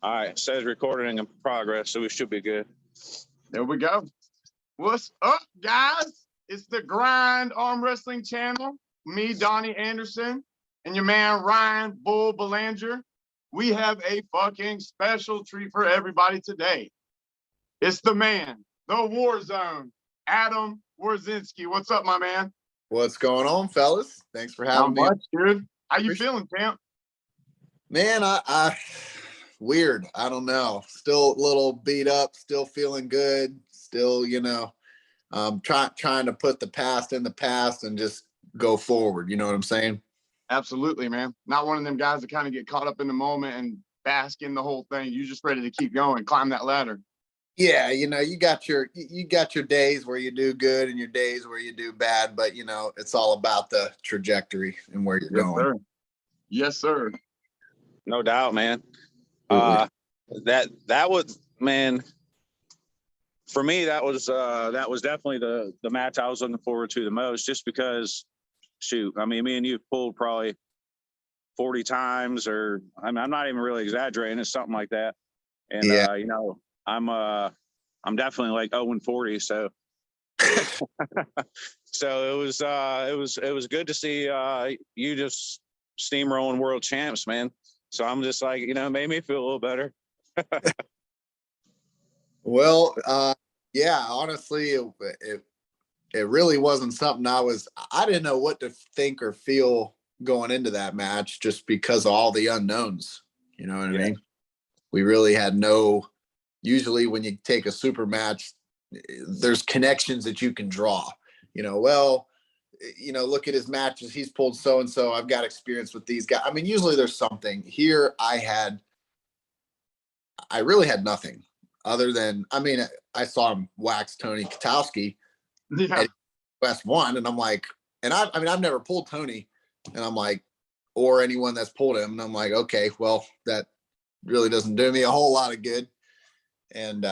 All right, it says recording in progress, so we should be good. There we go. What's up, guys? It's the Grind Arm Wrestling channel. Me, Donnie Anderson, and your man, Ryan Bull Belanger. We have a fucking special treat for everybody today. It's the man, the War Zone, Adam Wawrzynski. What's up, my man? What's going on, fellas? Thanks for having me. Not much, dude. How you feeling, champ? Man, I weird. I don't know. Still a little beat up, still feeling good, still, trying to put the past in the past and just go forward. You know what I'm saying? Absolutely, man. Not one of them guys that kind of get caught up in the moment and bask in the whole thing. You're just ready to keep going, climb that ladder. Yeah, you got your days where you do good and your days where you do bad, but it's all about the trajectory and where you're going. Sir. Yes, sir. No doubt, man. That was, man, for me, that was definitely the match I was looking forward to the most, just because, shoot, I mean, me and you pulled probably 40 times, or I'm not even really exaggerating. It's something like that. And, yeah. I'm definitely like 0-40. So, so it was good to see you just steamrolling world champs, man. So I'm just like, made me feel a little better. Well, yeah, honestly, it really wasn't something I didn't know what to think or feel going into that match, just because of all the unknowns. You know what I mean? We really had usually when you take a super match, there's connections that you can draw. Look at his matches. He's pulled so-and-so. I've got experience with these guys. I mean, usually there's something. Here I really had nothing other than, I saw him wax Tony Katowski at West 1, and I'm like, and I've never pulled Tony, and I'm like, or anyone that's pulled him, and I'm like, okay, well, that really doesn't do me a whole lot of good. And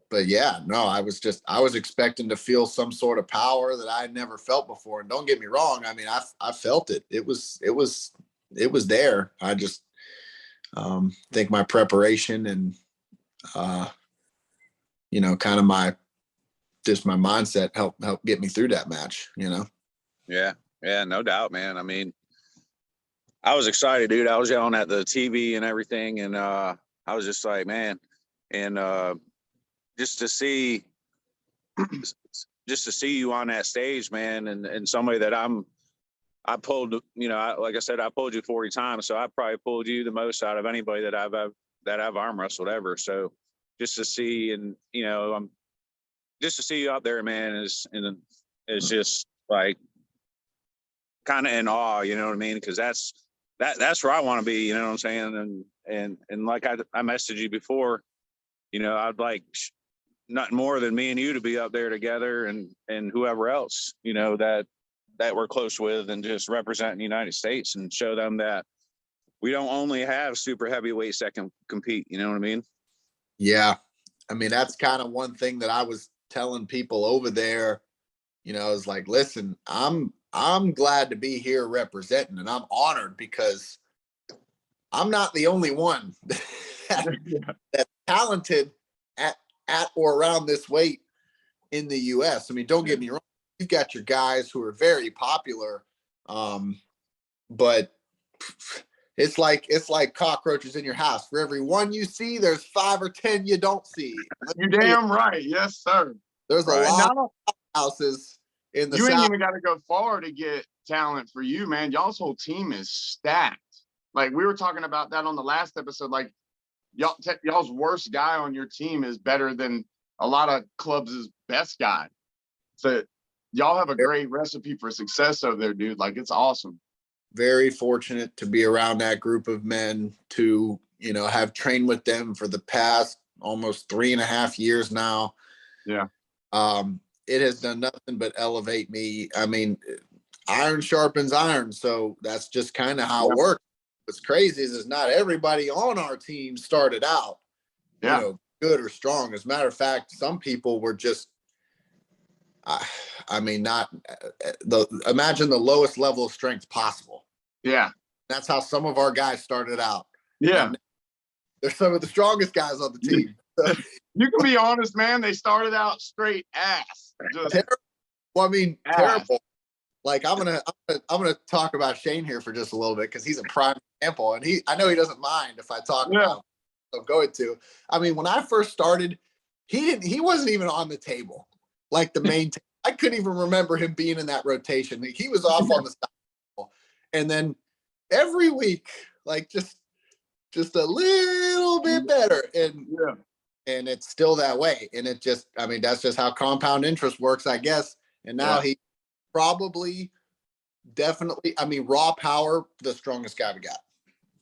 but yeah, no, I was expecting to feel some sort of power that I had never felt before. And don't get me wrong, I felt it. It was there. I just think my preparation and kind of my mindset helped get me through that match. Yeah, no doubt, man. I mean, I was excited, dude. I was yelling at the TV and everything, and I was just like, man, and just to see you on that stage, man, and somebody that I pulled, like I said, I pulled you 40 times, so I probably pulled you the most out of anybody that I've arm wrestled ever. So just to see, and just to see you out there, man, is just like kind of in awe. You know what I mean? Because that's where I want to be. You know what I'm saying? And like I messaged you before, I'd like nothing more than me and you to be up there together, and whoever else, that we're close with, and just representing the United States and show them that we don't only have super heavyweights that can compete. You know what I mean? Yeah. That's kind of one thing that I was telling people over there, is like, listen, I'm glad to be here representing, and I'm honored because I'm not the only one that's talented at or around this weight in the US. Don't get me wrong. You've got your guys who are very popular, but it's like cockroaches in your house. For every one you see, there's 5 or 10 you don't see. You're damn right. Yes, sir. There's a lot of houses in the South. You ain't even got to go far to get talent for you, man. Y'all's whole team is stacked. Like, we were talking about that on the last episode. Like, y'all's worst guy on your team is better than a lot of clubs' best guy. So y'all have a great recipe for success over there, dude. Like, it's awesome. Very fortunate to be around that group of men, to have trained with them for the past almost 3.5 years now. Yeah. It has done nothing but elevate me. Iron sharpens iron, so that's just kind of how it works. What's crazy is not everybody on our team started out good or strong. As a matter of fact, some people were just not imagine the lowest level of strength possible. Yeah. That's how some of our guys started out. Yeah. And they're some of the strongest guys on the team. So, You can be honest, man. They started out straight ass. Just terrible. Well, I mean, ass. terrible. Like I'm gonna talk about Shane here for just a little bit because he's a prime example, and I know he doesn't mind if I talk about him. I'm going to. I mean, when I first started, he wasn't even on the table, like the main. I couldn't even remember him being in that rotation. He was off on the side, and then every week, like just a little bit better, and it's still that way. And it just, I mean, that's just how compound interest works, I guess. And now he probably, definitely, I mean, raw power, the strongest guy we got.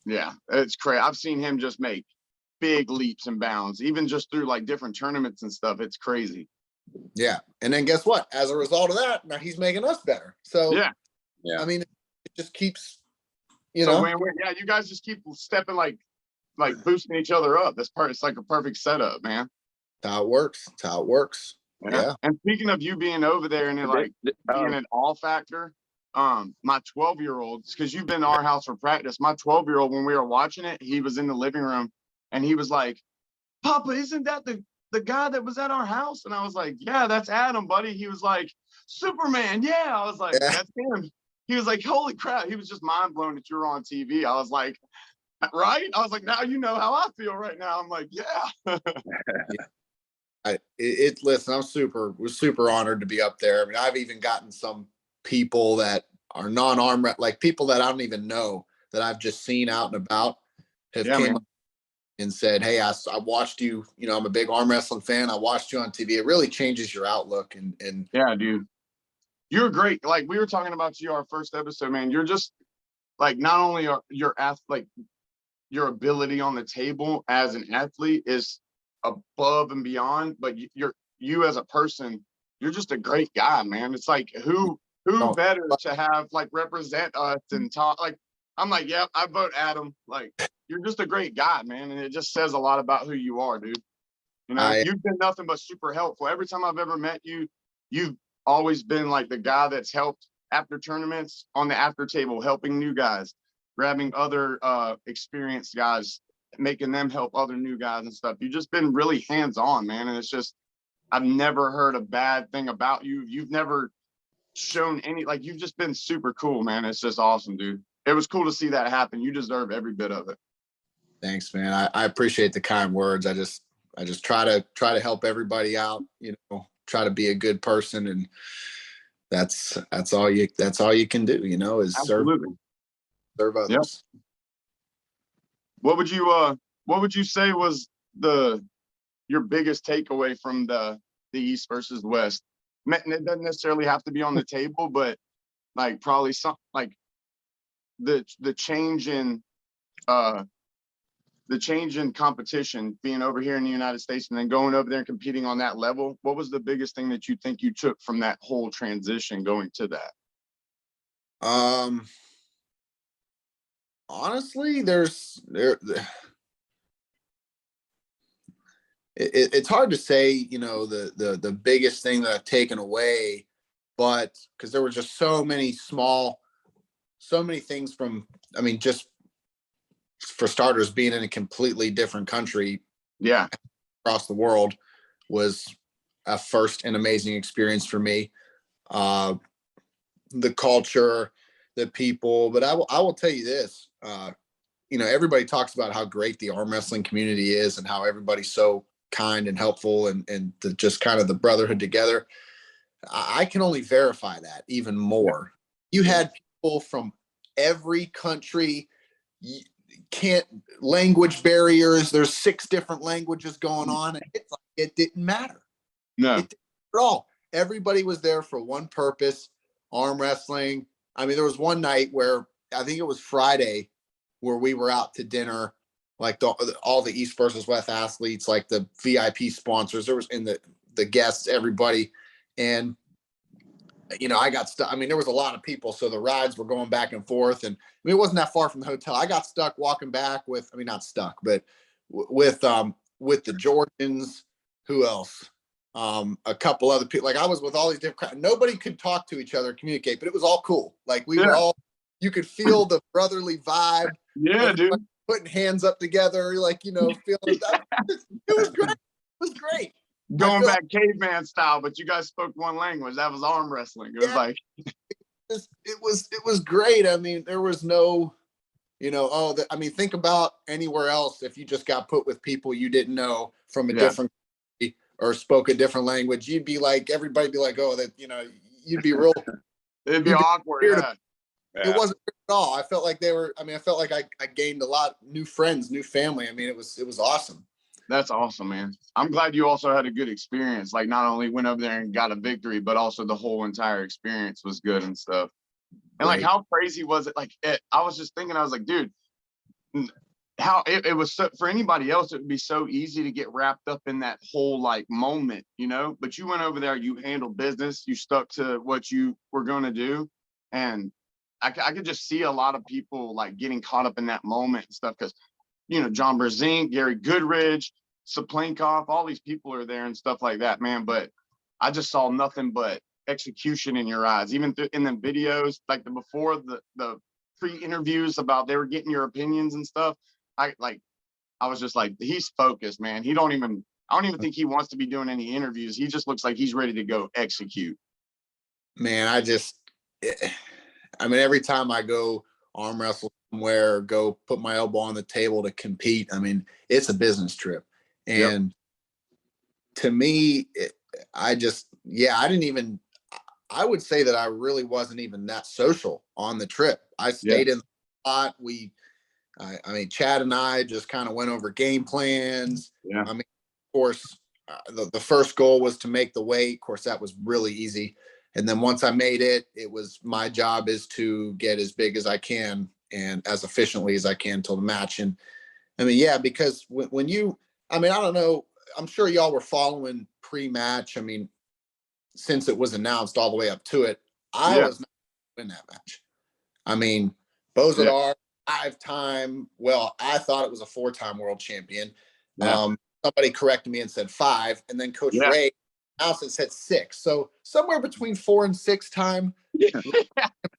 Yeah, it's crazy. I've seen him just make big leaps and bounds, even just through like different tournaments and stuff. It's crazy. Yeah. And then guess what? As a result of that, now he's making us better. So, Yeah. I mean, it just keeps, you know. You guys just keep stepping like boosting each other up. It's like a perfect setup, man. That's how it works. That's how it works. Yeah. And speaking of you being over there and being an all factor, my 12-year-old, because you've been to our house for practice, my 12-year-old, when we were watching it, he was in the living room and he was like, Papa, isn't that the guy that was at our house? And I was like, yeah, that's Adam, buddy. He was like, Superman. Yeah. I was like, that's him. He was like, holy crap. He was just mind blown that you were on TV. I was like, right? I was like, now you know how I feel right now. I'm like, yeah. Listen, we're super honored to be up there. I mean, I've even gotten some people that are non-arm, like people that I don't even know that I've just seen out and about have came up and said, hey, I watched you, you know, I'm a big arm wrestling fan. I watched you on TV. It really changes your outlook. And yeah, dude, you're great. Like we were talking about you, our first episode, man, you're just like, not only are like your ability on the table as an athlete is above and beyond, but you as a person, you're just a great guy, man. It's like who better to have like represent us and talk. Like I'm like, yep, I vote Adam. Like you're just a great guy, man, and it just says a lot about who you are, dude. You know, you've been nothing but super helpful. Every time I've ever met you, you've always been like the guy that's helped after tournaments on the after table, helping new guys, grabbing other experienced guys, making them help other new guys and stuff. You've just been really hands-on, man. And it's just, I've never heard a bad thing about you. You've never shown any, like, you've just been super cool, man. It's just awesome, dude. It was cool to see that happen. You deserve every bit of it. Thanks, man. I appreciate the kind words. I just try to help everybody out, you know, try to be a good person. And that's all you can do, you know, is serve others. Yep. What would you say was your biggest takeaway from the East versus West? It doesn't necessarily have to be on the table, but like probably some like the change in competition, being over here in the United States and then going over there and competing on that level. What was the biggest thing that you think you took from that whole transition going to that? Honestly, it's hard to say, you know, the biggest thing that I've taken away, but because there were just so many things from, I mean, just for starters, being in a completely different country, across the world was a first and amazing experience for me. The culture, the people, but I will tell you this, you know, everybody talks about how great the arm wrestling community is and how everybody's so kind and helpful and just kind of the brotherhood together. I can only verify that even more. You had people from every country, language barriers. There's 6 different languages going on. And it's like, it didn't matter. No, it didn't at all. Everybody was there for one purpose, arm wrestling. I mean, there was one night where I think it was Friday where we were out to dinner, like all the East versus West athletes, like the VIP sponsors, there was in the guests, everybody. And, you know, I got stuck. I mean, there was a lot of people. So the rides were going back and forth. And I mean, it wasn't that far from the hotel. I got stuck walking back with, I mean, not stuck, but with the Jordans. Who else? A couple other people. Like I was with all these different, nobody could talk to each other, communicate, but it was all cool. Like we were all, you could feel the brotherly vibe. Yeah, dude. putting hands up together, like, feeling that. It was great. It was great. Going back caveman style, but you guys spoke one language. That was arm wrestling. It was like it was great. I mean, there was no, think about anywhere else. If you just got put with people you didn't know from a different country or spoke a different language, you'd be like, everybody be like, oh, that, you'd be real. It'd be awkward. Yeah. It wasn't at all. I felt like I felt like I gained a lot new friends, new family. I mean, it was awesome. That's awesome, man. I'm glad you also had a good experience. Like, not only went over there and got a victory, but also the whole entire experience was good and stuff. And like, how crazy was it? Like, I was just thinking, I was like, dude, how it was so, for anybody else, it would be so easy to get wrapped up in that whole like moment, but you went over there, you handled business, you stuck to what you were going to do. And I could just see a lot of people like getting caught up in that moment and stuff. Cause John Berzink, Gary Goodridge, Saplinkov, all these people are there and stuff like that, man. But I just saw nothing but execution in your eyes, even in the videos, like before the pre-interviews about they were getting your opinions and stuff. I was just like, he's focused, man. I don't even think he wants to be doing any interviews. He just looks like he's ready to go execute. Man, every time I go arm wrestle somewhere, go put my elbow on the table to compete, it's a business trip. And to me, I would say that I really wasn't even that social on the trip. I stayed in the spot. Chad and I just kind of went over game plans. Yeah. Of course, the first goal was to make the weight. Of course, that was really easy. And then once I made it, it was my job is to get as big as I can and as efficiently as I can till the match. And because when you, I don't know, I'm sure y'all were following pre-match. Since it was announced all the way up to it, I was not in that match. Bozadar, 5-time. Well, I thought it was a 4-time world champion. Yeah. Somebody corrected me and said 5, and then Coach Ray announced it said 6. So somewhere between 4 and 6-time.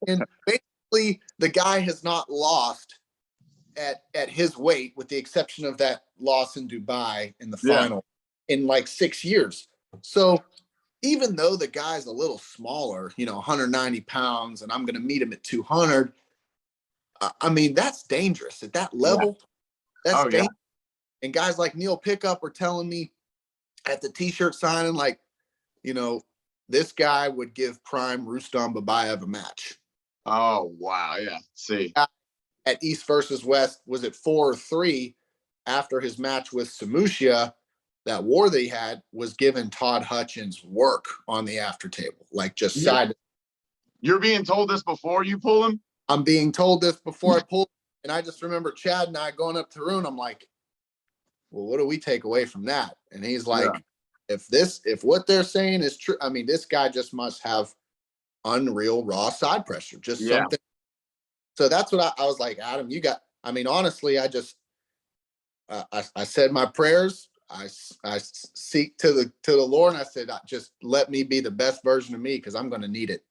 And basically, the guy has not lost at his weight, with the exception of that loss in Dubai in the final in like 6 years. So even though the guy's a little smaller, 190 pounds, and I'm going to meet him at 200, that's dangerous at that level. That's dangerous. And guys like Neil Pickup were telling me at the t-shirt signing, like, this guy would give prime Rustam Babayev a match. Oh, wow. Yeah. See. At East versus West, was it 4 or 3 after his match with Samushia, that war that he had, was giving Todd Hutchins work on the after table, like just side. You're being told this before you pull him? I'm being told this before I pull him. And I just remember Chad and I going up to Rune. I'm like, well, what do we take away from that? And he's like, if what they're saying is true, this guy just must have unreal raw side pressure, just something. So that's what I was like, Adam, you got, honestly, I just, I said my prayers. I seek to the Lord, and I said, just let me be the best version of me, because I'm going to need it.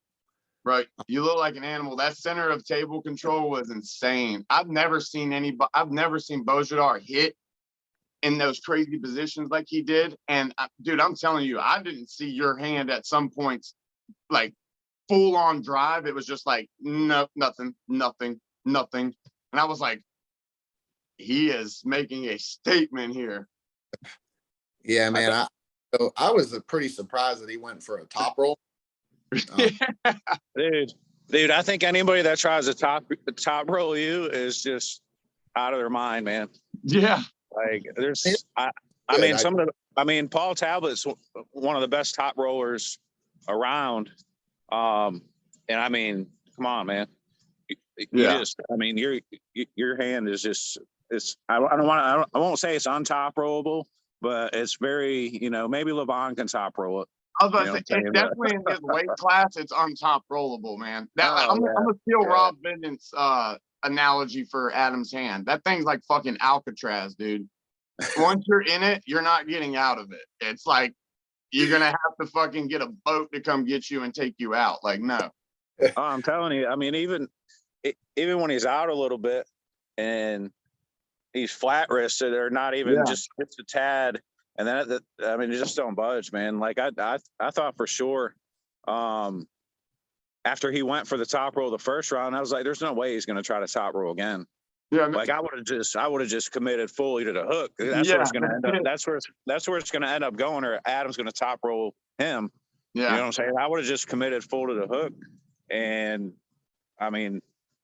Right. You look like an animal. That center of table control was insane. I've never seen Bozadar hit in those crazy positions like he did. And dude, I'm telling you, I didn't see your hand at some points like full on drive. It was just like, no, nothing. And I was like, he is making a statement here. Yeah, man. I was pretty surprised that he went for a top roll. Dude, I think anybody that tries to top roll you is just out of their mind, man. Yeah. Like Paul Talbot's one of the best top rollers around. And come on, man. Your hand is just, I won't say it's untop rollable, but it's very, maybe LeVon can top roll it. I was about to say, it's definitely in his weight class, it's untop rollable, man. I'm gonna steal Rob Benden's analogy for Adam's hand. That thing's like fucking Alcatraz, dude. Once you're in it, you're not getting out of it. It's like you're gonna have to fucking get a boat to come get you and take you out. Like, no. I'm telling you, even when he's out a little bit and he's flat wristed or not even Yeah. just a tad. And then, I mean, just don't budge, man. Like I thought for sure, after he went for the top roll the first round, I was like, there's no way he's going to try to top roll again. Yeah. Like I would have just committed fully to the hook. That's where it's going to end up. That's where it's going to end up going, or Adam's going to top roll him. Yeah. You know what I'm saying? I would have just committed full to the hook, and I mean,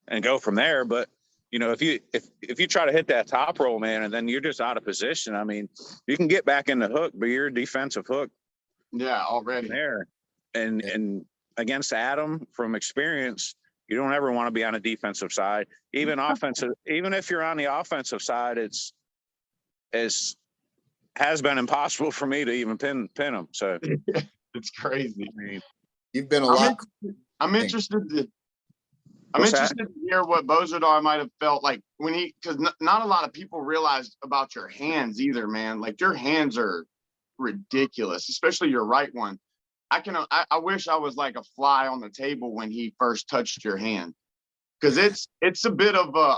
and go from there. But you know, if you try to hit that top roll, man, and then you're just out of position, I mean, you can get back in the hook, but you're a defensive hook. Yeah, already there. And against Adam, from experience, you don't ever want to be on a defensive side. Even offensive, even if you're on the offensive side, it's has been impossible for me to even pin him. So it's crazy. I mean, You've been a lot. I'm interested to hear what Bozadar might have felt like when because not a lot of people realize about your hands either, man. Like your hands are ridiculous, especially your right one. I wish I was like a fly on the table when he first touched your hand, because it's a bit of a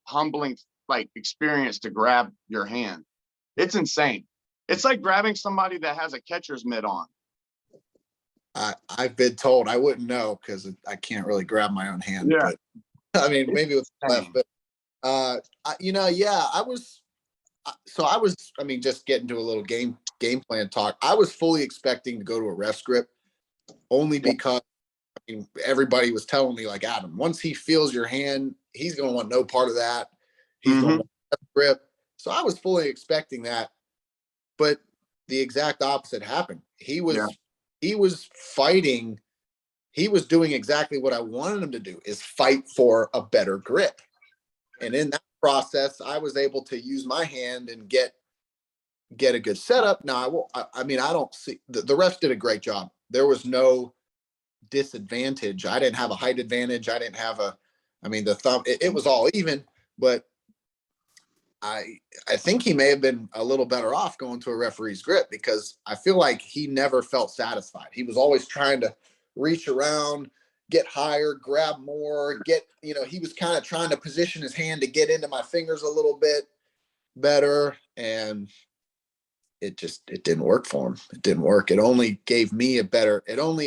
humbling experience to grab your hand. It's insane. It's like grabbing somebody that has a catcher's mitt on. I've been told. I wouldn't know because I can't really grab my own hand. Yeah. But I mean, maybe with left. But I was. So I was. I mean, just getting to a little game plan talk. I was fully expecting to go to a rest grip, only because I mean, everybody was telling me like, Adam, once he feels your hand, he's going to want no part of that. He's going to want a grip. So I was fully expecting that, but the exact opposite happened. He was fighting. He was doing exactly what I wanted him to do, is fight for a better grip. And in that process, I was able to use my hand and get a good setup. Now, I mean, I don't see the refs did a great job. There was no disadvantage. I didn't have a height advantage. I didn't have the thumb. It was all even, but I think he may have been a little better off going to a referee's grip, because I feel like he never felt satisfied. He was always trying to reach around, get higher, grab more, he was kind of trying to position his hand to get into my fingers a little bit better. And it didn't work for him. It didn't work. It only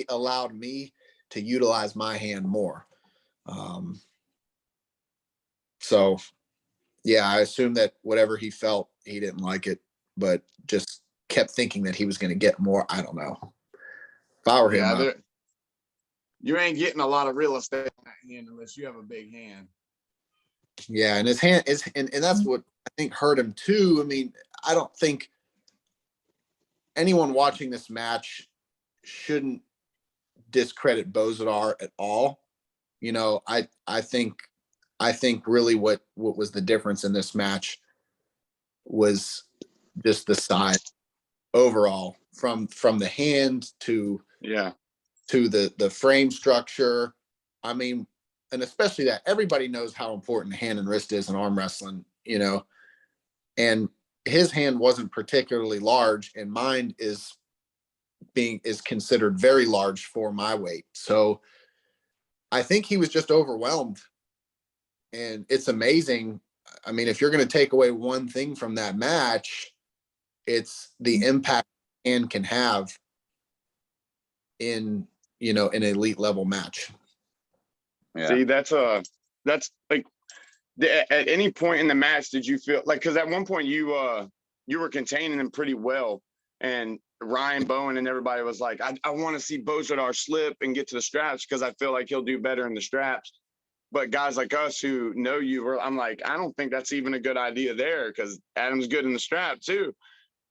allowed me to utilize my hand more. So yeah, I assume that whatever he felt, he didn't like it, but just kept thinking that he was going to get more. I don't know. If I were him, you ain't getting a lot of real estate on that hand unless you have a big hand. Yeah, and his hand is, and that's what I think hurt him too. I mean, I don't think anyone watching this match shouldn't discredit Bozadar at all. I think really what was the difference in this match was just the size overall, from the hand to the frame structure. I mean, and especially that everybody knows how important hand and wrist is in arm wrestling, and his hand wasn't particularly large, and mine is considered very large for my weight. So I think he was just overwhelmed. And it's amazing. I mean, if you're going to take away one thing from that match, it's the impact hand can have in an elite level match. Yeah. See, that's like, at any point in the match, did you feel like, because at one point you were containing him pretty well, and Ryan Bowen and everybody was like, I want to see Bozadar slip and get to the straps, because I feel like he'll do better in the straps. But guys like us who know you, I'm like, I don't think that's even a good idea there, because Adam's good in the strap too.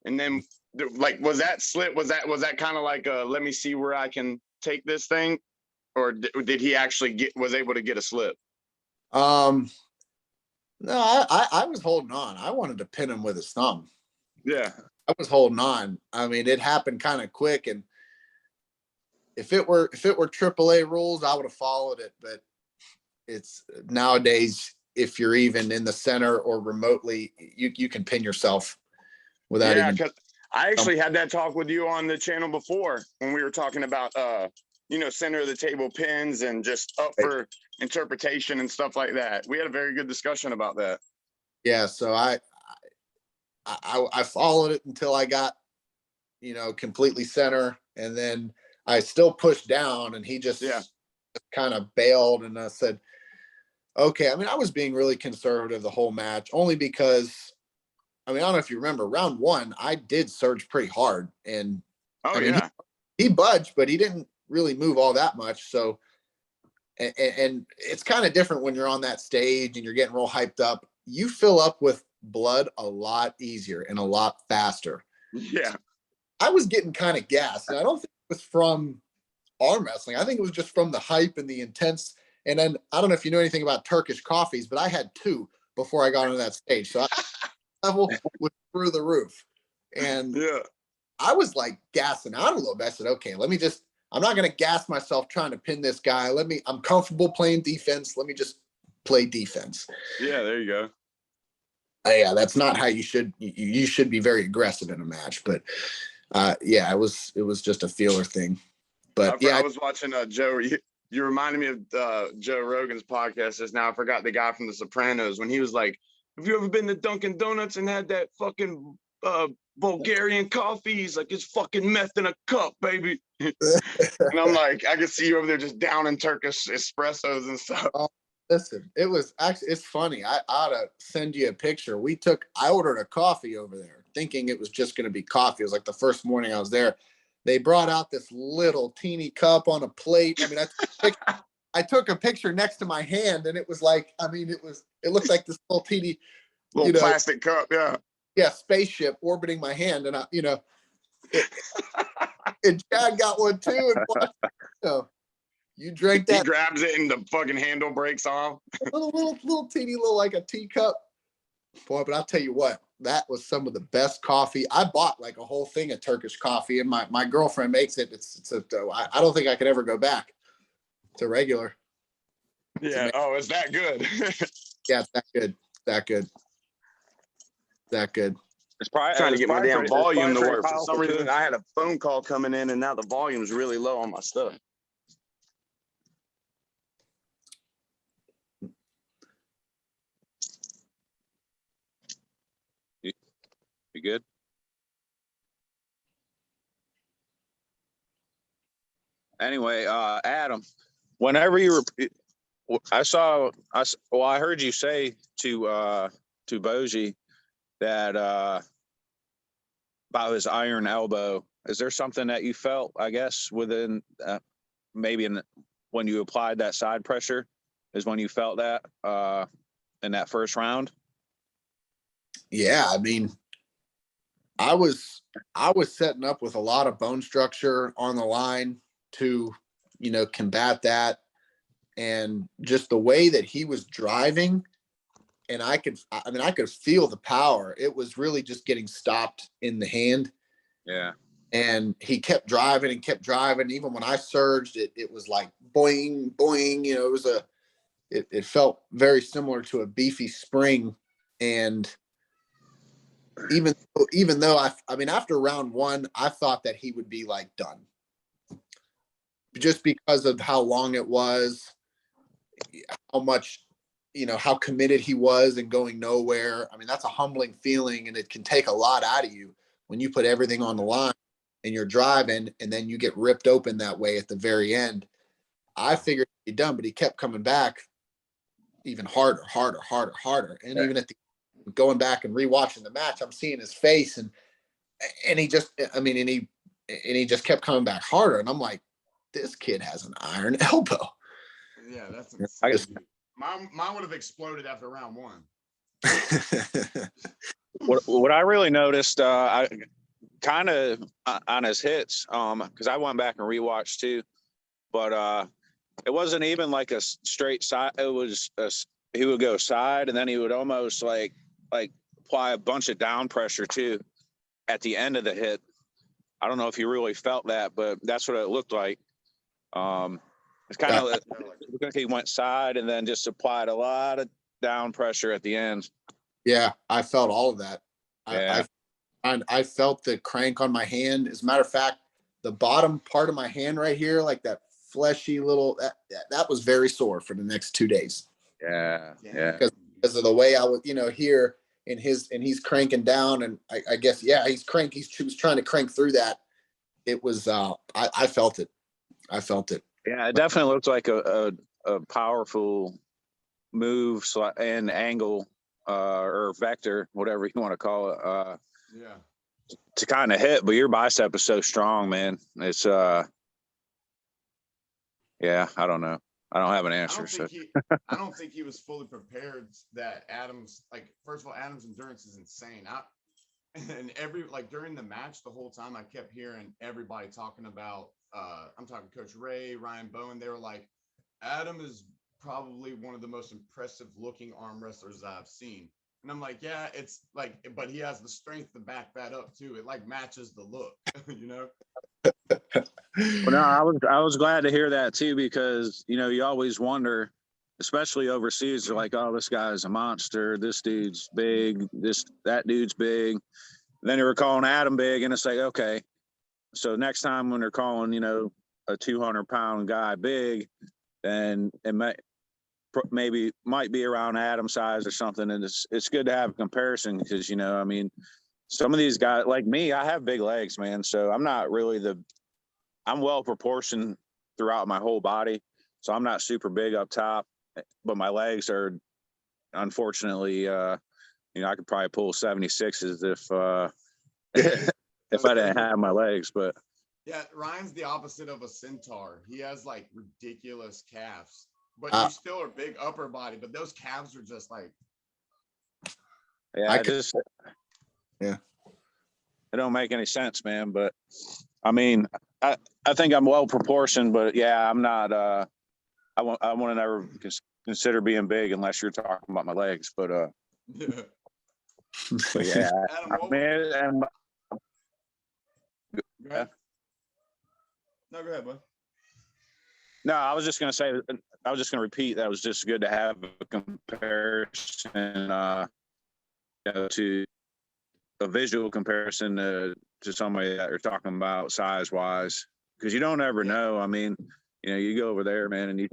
And then, like, was that slip? Was that kind of like let me see where I can take this thing, or did he actually was able to get a slip? No, I was holding on. I wanted to pin him with his thumb. Yeah, I was holding on. I mean, it happened kind of quick, and if it were AAA rules, I would have followed it. But it's nowadays, if you're even in the center or remotely, you can pin yourself without even. Because I actually had that talk with you on the channel before, when we were talking about center of the table pins and just up for interpretation and stuff like that. We had a very good discussion about that. Yeah. So I followed it until I got, completely center. And then I still pushed down and he just kind of bailed. And I said, okay. I mean, I was being really conservative the whole match only because, I mean, I don't know if you remember round 1, I did surge pretty hard and Oh, I mean, yeah. he budged, but he didn't really move all that much. So, and it's kind of different when you're on that stage and you're getting real hyped up. You fill up with blood a lot easier and a lot faster. Yeah. I was getting kind of gassed, and I don't think it was from arm wrestling. I think it was just from the hype and the intense. And then I don't know if you know anything about Turkish coffees, but I had 2 before I got on that stage. So level was through the roof. And Yeah. I was like gassing out a little bit. I said, okay, I'm not going to gas myself trying to pin this guy. I'm comfortable playing defense. Let me just play defense. Yeah, there you go. Yeah, that's not how you should be very aggressive in a match. But yeah, it was just a feeler thing. But I was watching Joe. You reminded me of Joe Rogan's podcast just now. I forgot the guy from The Sopranos when he was like, "Have you ever been to Dunkin' Donuts and had that fucking Bulgarian coffee?" He's like, "It's fucking meth in a cup, baby." And I'm like, I can see you over there just downing Turkish espressos and stuff. Listen, it's funny. I ought to send you a picture. I ordered a coffee over there thinking it was just going to be coffee. It was like the first morning I was there. They brought out this little teeny cup on a plate. I mean, I took a picture next to my hand and it was like, I mean, it looked like this little teeny, little plastic cup. Yeah. Yeah. Spaceship orbiting my hand. And and Chad got one too. And watched, you drank that. He grabs it and the fucking handle breaks off. little teeny little like a teacup. Boy, but I'll tell you what, that was some of the best coffee. I bought like a whole thing of Turkish coffee, and my girlfriend makes it. I don't think I could ever go back to regular. Yeah. Oh, it's that good. Yeah, it's that good. That good. That good. It's probably trying to get my damn volume to work. For some reason, I had a phone call coming in, and now the volume's really low on my stuff. You good? Anyway, Adam, whenever you were, I heard you say to Boji that about his iron elbow. Is there something that you felt, I guess, within maybe when you applied that side pressure is when you felt that in that first round? Yeah, I mean, I was setting up with a lot of bone structure on the line to, combat that. And just the way that he was driving, and I could feel the power. It was really just getting stopped in the hand. Yeah. And he kept driving and kept driving. Even when I surged, it was like boing, boing. It felt very similar to a beefy spring. And even though I mean, after round 1, I thought that he would be like done just because of how long it was, how much, how committed he was and going nowhere. I mean, that's a humbling feeling, and it can take a lot out of you when you put everything on the line and you're driving and then you get ripped open that way at the very end. I figured he'd be done, but he kept coming back even harder. And even at the going back and rewatching the match, I'm seeing his face and he just, I mean, and he just kept coming back harder. And I'm like, this kid has an iron elbow. Yeah, that's insane. Mine would have exploded after round 1. What I really noticed, I kind of on his hits, because I went back and rewatched too, but it wasn't even like a straight side. It was he would go side, and then he would almost like apply a bunch of down pressure too at the end of the hit. I don't know if you really felt that, but that's what it looked like. It's kind of like he went side and then just applied a lot of down pressure at the end. Yeah, I felt all of that. Yeah. I felt the crank on my hand. As a matter of fact, the bottom part of my hand right here, like that fleshy little, that was very sore for the next 2 days. Yeah. Because because of the way I was, here and he's cranking down, and I guess, yeah, he was trying to crank through that. It was, I felt it. Yeah, it definitely looks like a powerful move and angle, or vector, whatever you want to call it, Yeah. to kind of hit. But your bicep is so strong, man. It's yeah, I don't know. I don't have an answer. I don't think he was fully prepared. That Adam's, like, first of all, Adam's endurance is insane. And during the match, the whole time I kept hearing everybody talking about, I'm talking Coach Ray, Ryan Bowen. They were like, Adam is probably one of the most impressive looking arm wrestlers I've seen. And I'm like, yeah, it's like, but he has the strength to back that up too. It like matches the look, you know? Well, no, I was glad to hear that too, because you always wonder, especially overseas, they're like, oh, this guy's a monster, this dude's big, that dude's big. And then they were calling Adam big, and it's like, okay, so next time when they're calling a 200-pound guy big, then it might be around Adam size or something. And it's good to have a comparison, because I mean, some of these guys, like me, I have big legs, man, so I'm not really I'm well proportioned throughout my whole body, so I'm not super big up top, but my legs are, unfortunately, I could probably pull 76s if I didn't have my legs. But yeah, Ryan's the opposite of a centaur. He has like ridiculous calves, but you still are big upper body, but those calves are just like, yeah, it don't make any sense, man. But I mean, I think I'm well proportioned, but yeah, I'm not. I want to never consider being big unless you're talking about my legs. But but yeah, Adam, I mean, go ahead. No, go ahead, bud. No, I was just gonna say. I was just gonna repeat that it was just good to have a comparison, to a visual comparison to somebody that you're talking about size wise, because you don't ever know. I mean, you go over there, man, and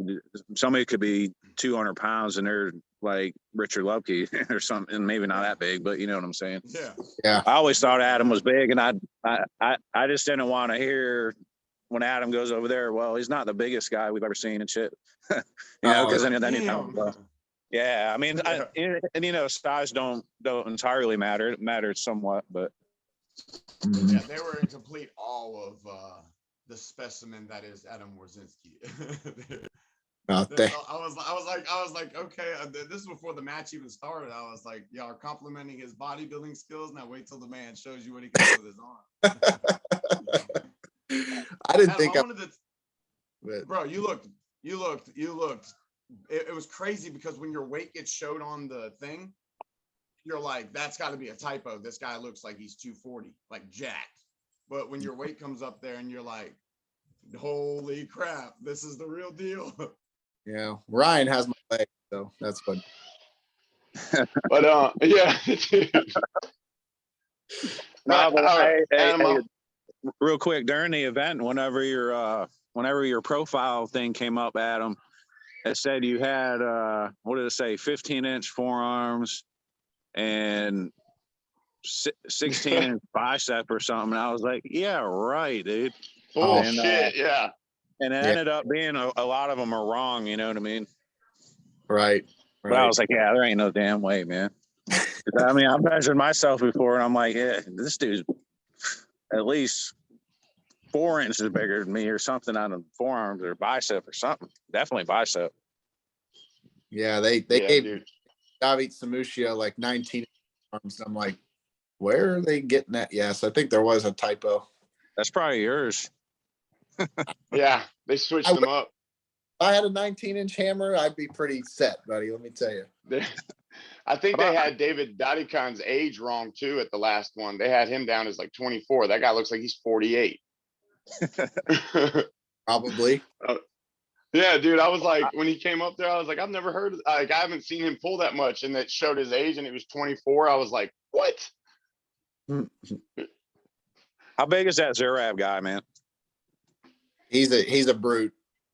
somebody could be 200 pounds and they're like Richard Lupke or something, maybe not that big, but you know what I'm saying? Yeah. I always thought Adam was big, and I just didn't want to hear when Adam goes over there, well, he's not the biggest guy we've ever seen and shit, because then yeah, I mean, yeah. Size don't entirely matter. It matters somewhat, but yeah, they were in complete awe of the specimen that is Adam Wawrzynski. I was like, okay, this is before the match even started. I was like, y'all are complimenting his bodybuilding skills. Now wait till the man shows you what he can do with his arm. I didn't think bro, you looked. It was crazy, because when your weight gets showed on the thing, you're like, that's got to be a typo. This guy looks like he's 240, like jacked. But when your weight comes up there and you're like, holy crap, this is the real deal. Yeah, Ryan has my leg, so that's fun. But yeah. Hey, real quick, during the event, whenever your profile thing came up, Adam, it said you had what did it say, 15-inch forearms and 16-inch bicep or something. And I was like, yeah, right, dude. Bullshit, yeah. And it ended up being a lot of them are wrong, you know what I mean? Right. But I was like, yeah, there ain't no damn way, man. I mean, I've measured myself before, and I'm like, yeah, this dude's at least 4 inches bigger than me or something on the forearms or bicep or something. Definitely bicep. Yeah, they gave David Samushia like 19 arms. I'm like, where are they getting that? Yes, I think there was a typo. That's probably yours. Yeah, they switched them up. If I had a 19-inch hammer, I'd be pretty set, buddy. Let me tell you. I think they had David Dadikan's age wrong too at the last one. They had him down as like 24. That guy looks like he's 48. Probably. Yeah, dude. I was like, when he came up there, I was like, I've never heard, like, I haven't seen him pull that much, and it showed his age, and it was 24. I was like, what? How big is that Zerab guy, man? He's a brute.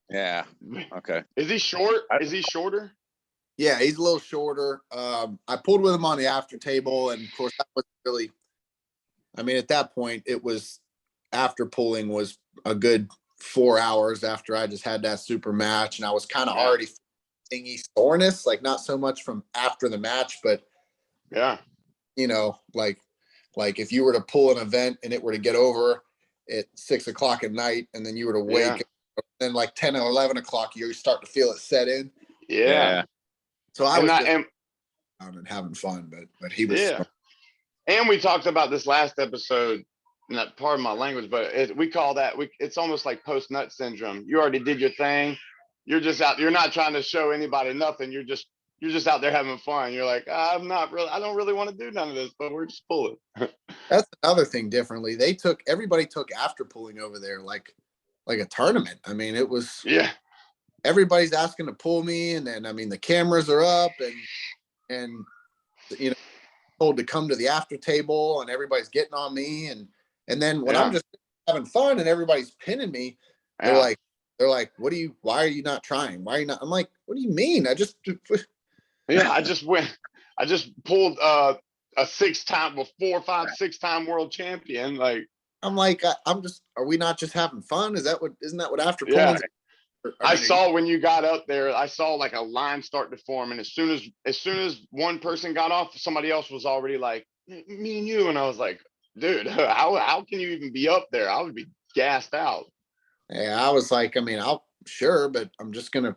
Yeah. Okay. Is he short? Is he shorter? Yeah, he's a little shorter. I pulled with him on the after table, and of course that was really, I mean, at that point it was after pulling was a good 4 hours after I just had that super match, and I was kind of already thingy soreness, like not so much from after the match, but Yeah. you know, like if you were to pull an event and it were to get over at 6 o'clock at night, and then you were to wake, then like 10 or 11 o'clock, you start to feel it set in. Yeah. So I And was that, just and out and having fun, but he was. yeah. And we talked about this last episode, not part of my language, but we call that, it's almost like post nut syndrome. You already did your thing. You're just out, you're not trying to show anybody nothing. You're just out there having fun. You're like, I don't really want to do none of this, but we're just pulling. That's another thing differently. Everybody took after pulling over there like a tournament. I mean, it was everybody's asking to pull me, and then I mean the cameras are up, and you know, told to come to the after table, and everybody's getting on me, and then when I'm just having fun and everybody's pinning me, they're like, why are you not trying? Why are you not? I'm like, what do you mean? I just I just pulled a 6-time, 4, 5, 6-time world champion. Like, I'm like, are we not just having fun? Isn't that what after pulling? I saw when you got up there, I saw like a line start to form, and as soon as one person got off, somebody else was already like, me and you, and I was like, dude, how can you even be up there? I would be gassed out. Yeah, I was like, I mean, sure, but we're just gonna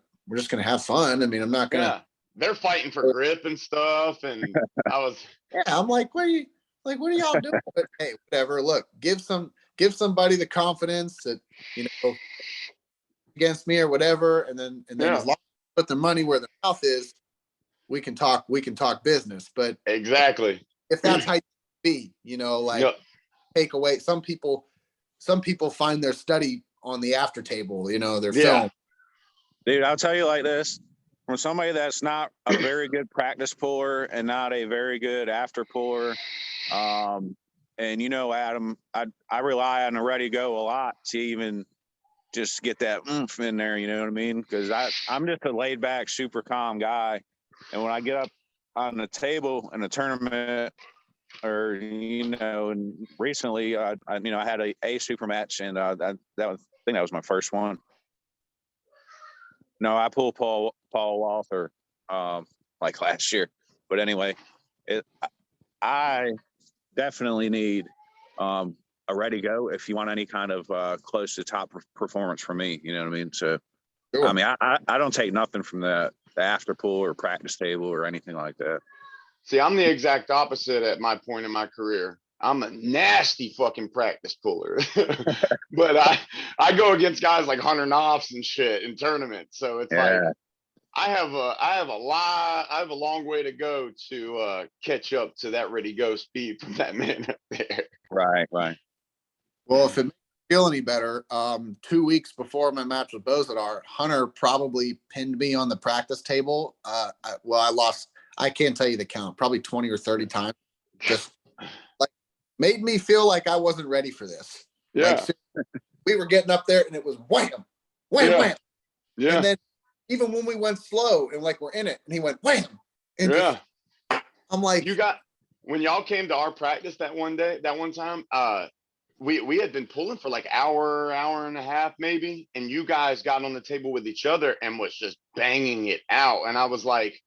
have fun. I mean, I'm not gonna. Yeah, they're fighting for grip and stuff, and I was. Yeah, I'm like, what are y'all doing? But hey, whatever. Look, give somebody the confidence that against me or whatever, and then as long as they put the money where the mouth is, we can talk business. But exactly, if that's how you be, take away some people find their study on the after table, their film. Dude, I'll tell you like this. From somebody that's not a very good practice puller and not a very good after puller, and Adam, I rely on the ready go a lot to even just get that oomph in there, you know what I mean? Because I'm just a laid back, super calm guy. And when I get up on the table in a tournament, or and recently, I had a super match, and I think that was my first one. No, I pulled Paul Walther like last year, but anyway, I definitely need a ready go if you want any kind of close to top performance from me. You know what I mean? So, sure. I mean, I don't take nothing from the after pull or practice table or anything like that. See, I'm the exact opposite at my point in my career. I'm a nasty fucking practice puller, but I go against guys like Hunter Knopfs and shit in tournaments. So it's like I have a long way to go to catch up to that ready go speed from that man up there. Right. Well, if it makes you feel any better, 2 weeks before my match with Bozadar, Hunter probably pinned me on the practice table. I lost. I can't tell you the count, probably 20 or 30 times. Just like made me feel like I wasn't ready for this. Yeah. Like, we were getting up there and it was wham, wham. Yeah. And then even when we went slow and like we're in it, and he went wham. And I'm like, when y'all came to our practice that one time, we had been pulling for like hour and a half maybe, and you guys got on the table with each other and was just banging it out. And I was like,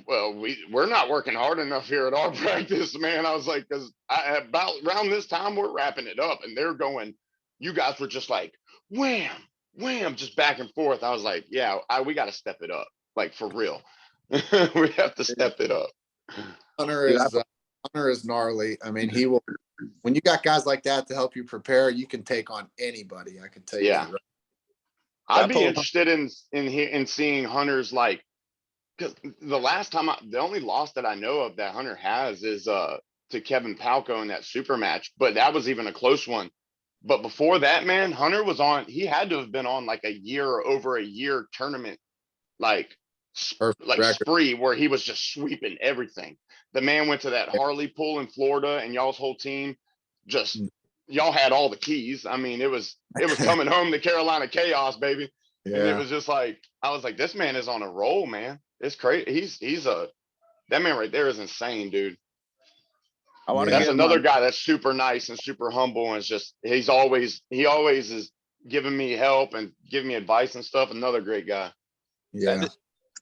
well, we're not working hard enough here at our practice, man. I was like, because about around this time we're wrapping it up, and they're going. You guys were just like wham, wham, just back and forth. I was like, yeah, we got to step it up, like for real. We have to step it up. Hunter is gnarly. I mean, he will. When you got guys like that to help you prepare, you can take on anybody. I can tell you. Yeah, that, right? I'd be interested in seeing Hunter's like. Because the only loss that I know of that Hunter has is to Kevin Palco in that super match, but that was even a close one. But before that, man, Hunter was he had to have been on like over a year tournament, like spree where he was just sweeping everything. The man went to that Harley pool in Florida, and y'all's whole team y'all had all the keys. I mean, it was coming home to Carolina Chaos, baby. Yeah. And it was just like, I was like, this man is on a roll, man. It's crazy. That man right there is insane, dude. I want to That's give another guy that's super nice and super humble, and it's just he always is giving me help and giving me advice and stuff. Another great guy. Yeah.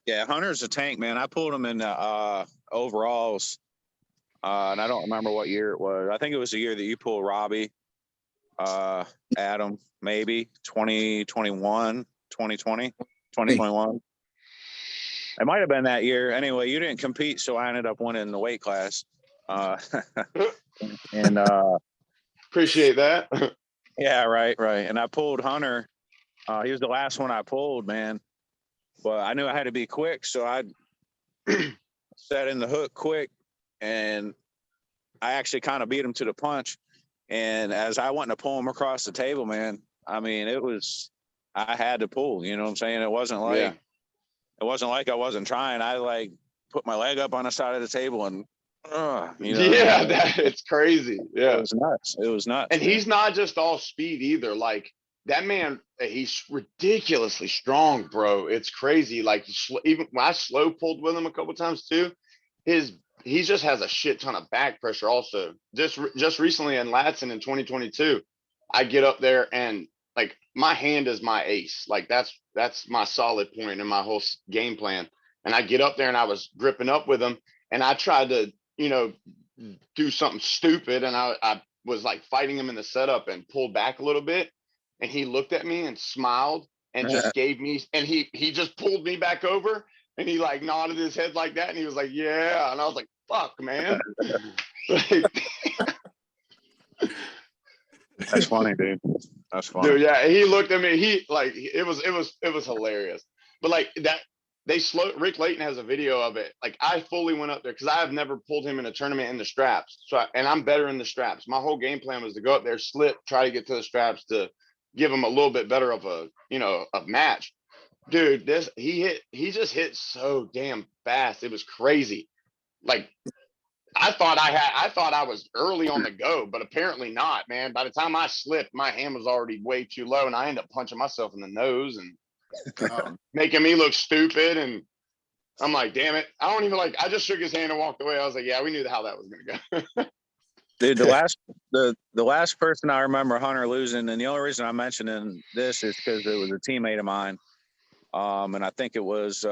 Yeah, Hunter's a tank, man. I pulled him in the overalls, and I don't remember what year it was. I think it was the year that you pulled Robbie, Adam, maybe 2021, 2020, 2021. It might have been that year. Anyway, you didn't compete, so I ended up winning the weight class. And Appreciate that. yeah, right. And I pulled Hunter. He was the last one I pulled, man. But I knew I had to be quick, so I set in the hook quick, and I actually kind of beat him to the punch. And as I went to pull him across the table, man, I mean, I had to pull. You know what I'm saying? It wasn't like I wasn't trying. I like put my leg up on the side of the table and, you know, Yeah, it's crazy. Yeah, it was nuts. It was nuts. and man. he's not just all speed either. Like that man, he's ridiculously strong, bro. It's crazy. Like even when I slow pulled with him a couple times too, he just has a shit ton of back pressure. Also, just recently in Latson in 2022, I get up there and like my hand is my ace. Like that's my solid point in my whole game plan. And I get up there and I was gripping up with him, and I tried to do something stupid, and I was like fighting him in the setup and pulled back a little bit, and he looked at me and smiled and just gave me, and he just pulled me back over, and he like nodded his head like that, and he was like, yeah, and I was like, fuck, man. That's funny, dude. That's funny. Dude, yeah, he looked at me, he like it was hilarious. But like that, Rick Layton has a video of it. Like I fully went up there because I have never pulled him in a tournament in the straps. And I'm better in the straps. My whole game plan was to go up there, slip, try to get to the straps to give him a little bit better of a match. Dude, he just hit so damn fast. It was crazy. Like I thought I was early on the go, but apparently not, man. By the time I slipped, my hand was already way too low, and I ended up punching myself in the nose and making me look stupid. And I'm like, damn it. I just shook his hand and walked away. I was like, yeah, we knew how that was going to go. Dude, the last person I remember Hunter losing, and the only reason I'm mentioning this is because it was a teammate of mine. And I think it was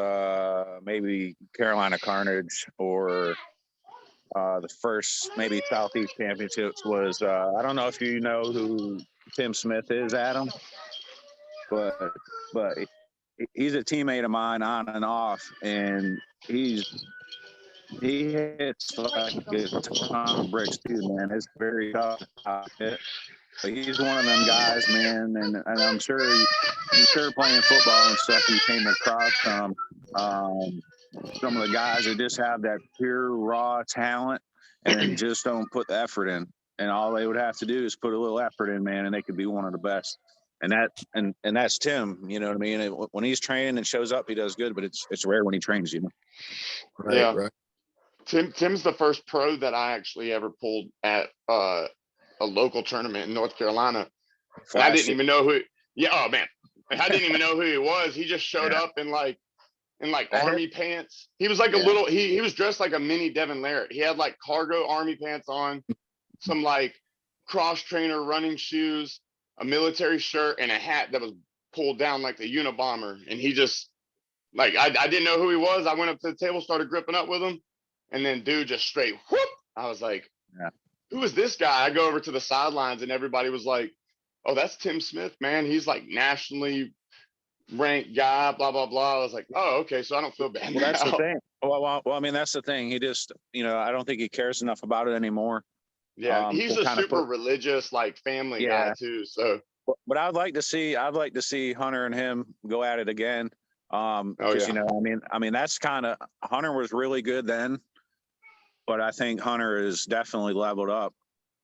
maybe Carolina Carnage or the first maybe Southeast Championships was I don't know if you know who Tim Smith is, Adam, but he's a teammate of mine on and off, and he hits like a ton of bricks too, man. It's very tough to hit. But he's one of them guys, man, and I'm sure playing football and stuff, he came across some of the guys that just have that pure raw talent and just don't put the effort in. And all they would have to do is put a little effort in, man, and they could be one of the best. And that's Tim. You know what I mean? When he's training and shows up, he does good, but it's rare when he trains, you know. Right, yeah. right. Tim's the first pro that I actually ever pulled at a local tournament in North Carolina. And I didn't even know who. Oh man, I didn't even know who he was. He just showed up in like army pants. He was like a little. He was dressed like a mini Devin Larratt. He had like cargo army pants on, some like cross trainer running shoes, a military shirt, and a hat that was pulled down like the Unabomber. And he just like I didn't know who he was. I went up to the table, started gripping up with him, and then dude just straight whoop. I was like, who is this guy? I go over to the sidelines, and everybody was like, oh, that's Tim Smith, man. He's like nationally ranked guy, blah, blah, blah. I was like, oh, okay. So I don't feel bad. Well, that's the thing. Well, I mean, that's the thing. He just, I don't think he cares enough about it anymore. Yeah. He's a super religious, like family guy too. So, but I'd like to see Hunter and him go at it again. Because, I mean, that's Hunter was really good then, but I think Hunter is definitely leveled up.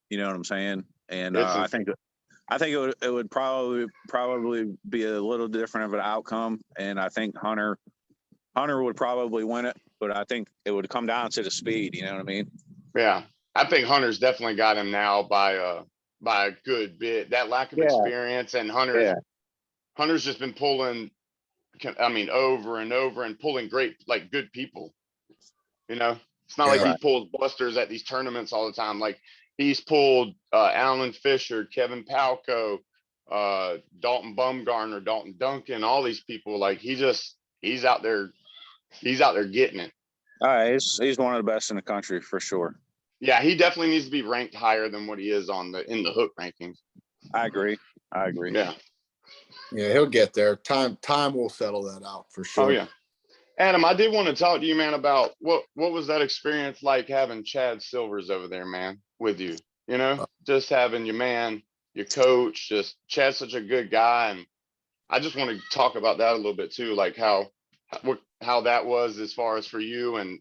You know what I'm saying? And I think it would probably be a little different of an outcome. And I think Hunter would probably win it, but I think it would come down to the speed. You know what I mean? Yeah. I think Hunter's definitely got him now by a good bit. That lack of experience, and Hunter's just been pulling I mean, over and over and pulling great, like good people. You know, it's not like Yeah. he pulls busters at these tournaments all the time. Like he's pulled Alan Fisher, Kevin Palco, Dalton Bumgarner, Dalton Duncan, all these people. Like he's out there getting it. He's one of the best in the country for sure. Yeah, he definitely needs to be ranked higher than what he is in the hook rankings. I agree. Yeah. Yeah, he'll get there. Time will settle that out for sure. Oh yeah. Adam, I did want to talk to you, man, about what was that experience like having Chad Silvers over there, man, with you? You know, just having your man, your coach, just Chad's such a good guy, and I just want to talk about that a little bit too, like how that was as far as for you, and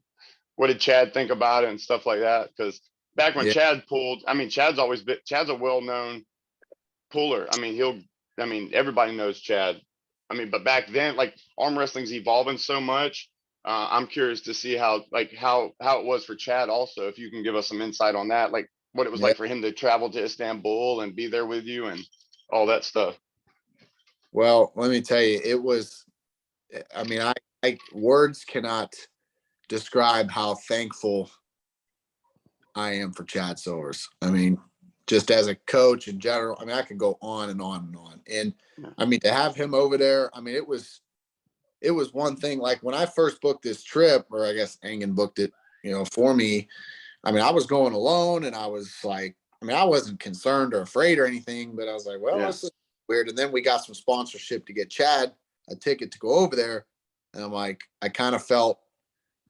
what did Chad think about it and stuff like that? Because back when Yeah. Chad pulled, I mean, Chad's a well-known puller. I mean, everybody knows Chad. I mean, but back then, like arm wrestling's evolving so much. I'm curious to see how it was for Chad also, if you can give us some insight on that, like what it was like for him to travel to Istanbul and be there with you and all that stuff. Well, let me tell you, it was, I mean, I words cannot describe how thankful I am for Chad Silvers. I mean, just as a coach in general, I mean, I could go on and on and on. And I mean, to have him over there, I mean, it was one thing. Like when I first booked this trip, or I guess Engen booked it, for me. I mean, I was going alone, and I was like, I mean, I wasn't concerned or afraid or anything, but I was like, well, this is weird. And then we got some sponsorship to get Chad a ticket to go over there. And I'm like, I kind of felt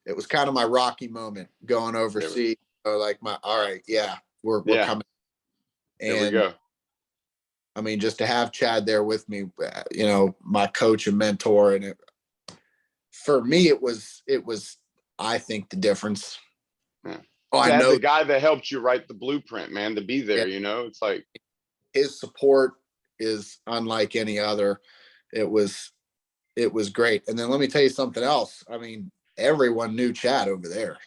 it was kind of my Rocky moment going overseas. Like all right, yeah, we're coming. And there we go. I mean, just to have Chad there with me, my coach and mentor, and for me, it was, I think, the difference. Yeah. Oh, Chad's I know the guy that helped you write the blueprint, man, to be there. It's like his support is unlike any other. It was great. And then let me tell you something else. I mean, everyone knew Chad over there.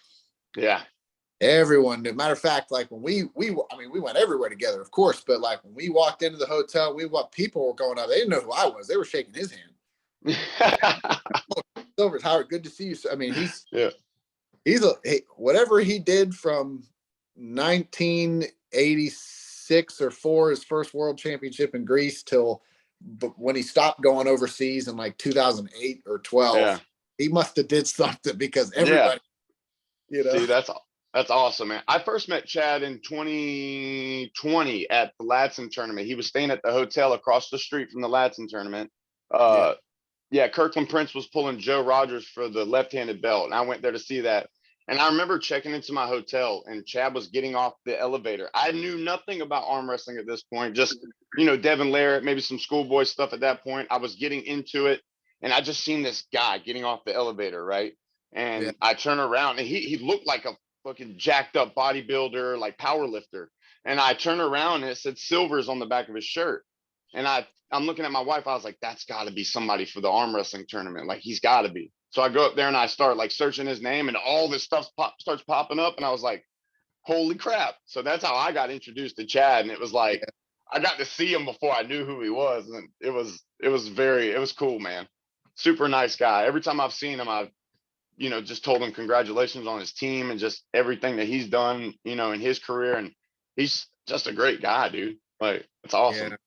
Yeah. Everyone knew. Matter of fact, like when we went everywhere together, of course, but like when we walked into the hotel, people were going up. They didn't know who I was. They were shaking his hand. Silvers, Howard, good to see you. I mean, whatever he did from 1986 or 4, his first world championship in Greece, till when he stopped going overseas in like 2008 or 12, he must have did something, because everybody, See, that's awesome, man. I first met Chad in 2020 at the Latson tournament. He was staying at the hotel across the street from the Latson tournament. Kirkland Prince was pulling Joe Rogers for the left-handed belt, and I went there to see that. And I remember checking into my hotel, and Chad was getting off the elevator. I knew nothing about arm wrestling at this point, just, Devin Larrett, maybe some schoolboy stuff at that point. I was getting into it, and I just seen this guy getting off the elevator, right? And I turn around, and he looked like a fucking jacked up bodybuilder, like power lifter. And I turn around, and it said Silvers on the back of his shirt. And I'm looking at my wife. I was like, that's got to be somebody for the arm wrestling tournament. Like, he's got to be. So I go up there and I start like searching his name, and all this stuff starts popping up. And I was like, holy crap. So that's how I got introduced to Chad. And it was like, I got to see him before I knew who he was. And it was cool, man. Super nice guy. Every time I've seen him, I've, just told him congratulations on his team and just everything that he's done, in his career. And he's just a great guy, dude. Like, it's awesome. Yeah.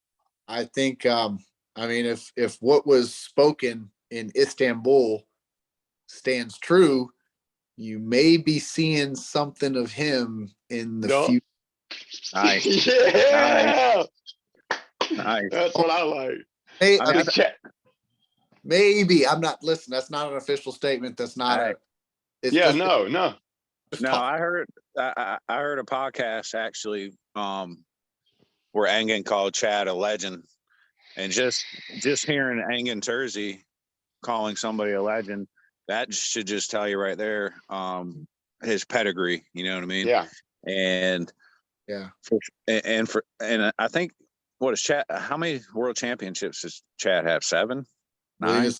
I think, I mean, if what was spoken in Istanbul stands true, you may be seeing something of him in the future. Nice. Yeah. Nice. That's what I like. Hey, I mean, maybe. I'm not, listen, that's not an official statement. That's not no. I heard a podcast actually, where Engen called Chad a legend, and just hearing Engen Terzi calling somebody a legend, that should just tell you right there, his pedigree. You know what I mean? Yeah. And and I think, what is Chad? How many world championships does Chad have? 7, 9,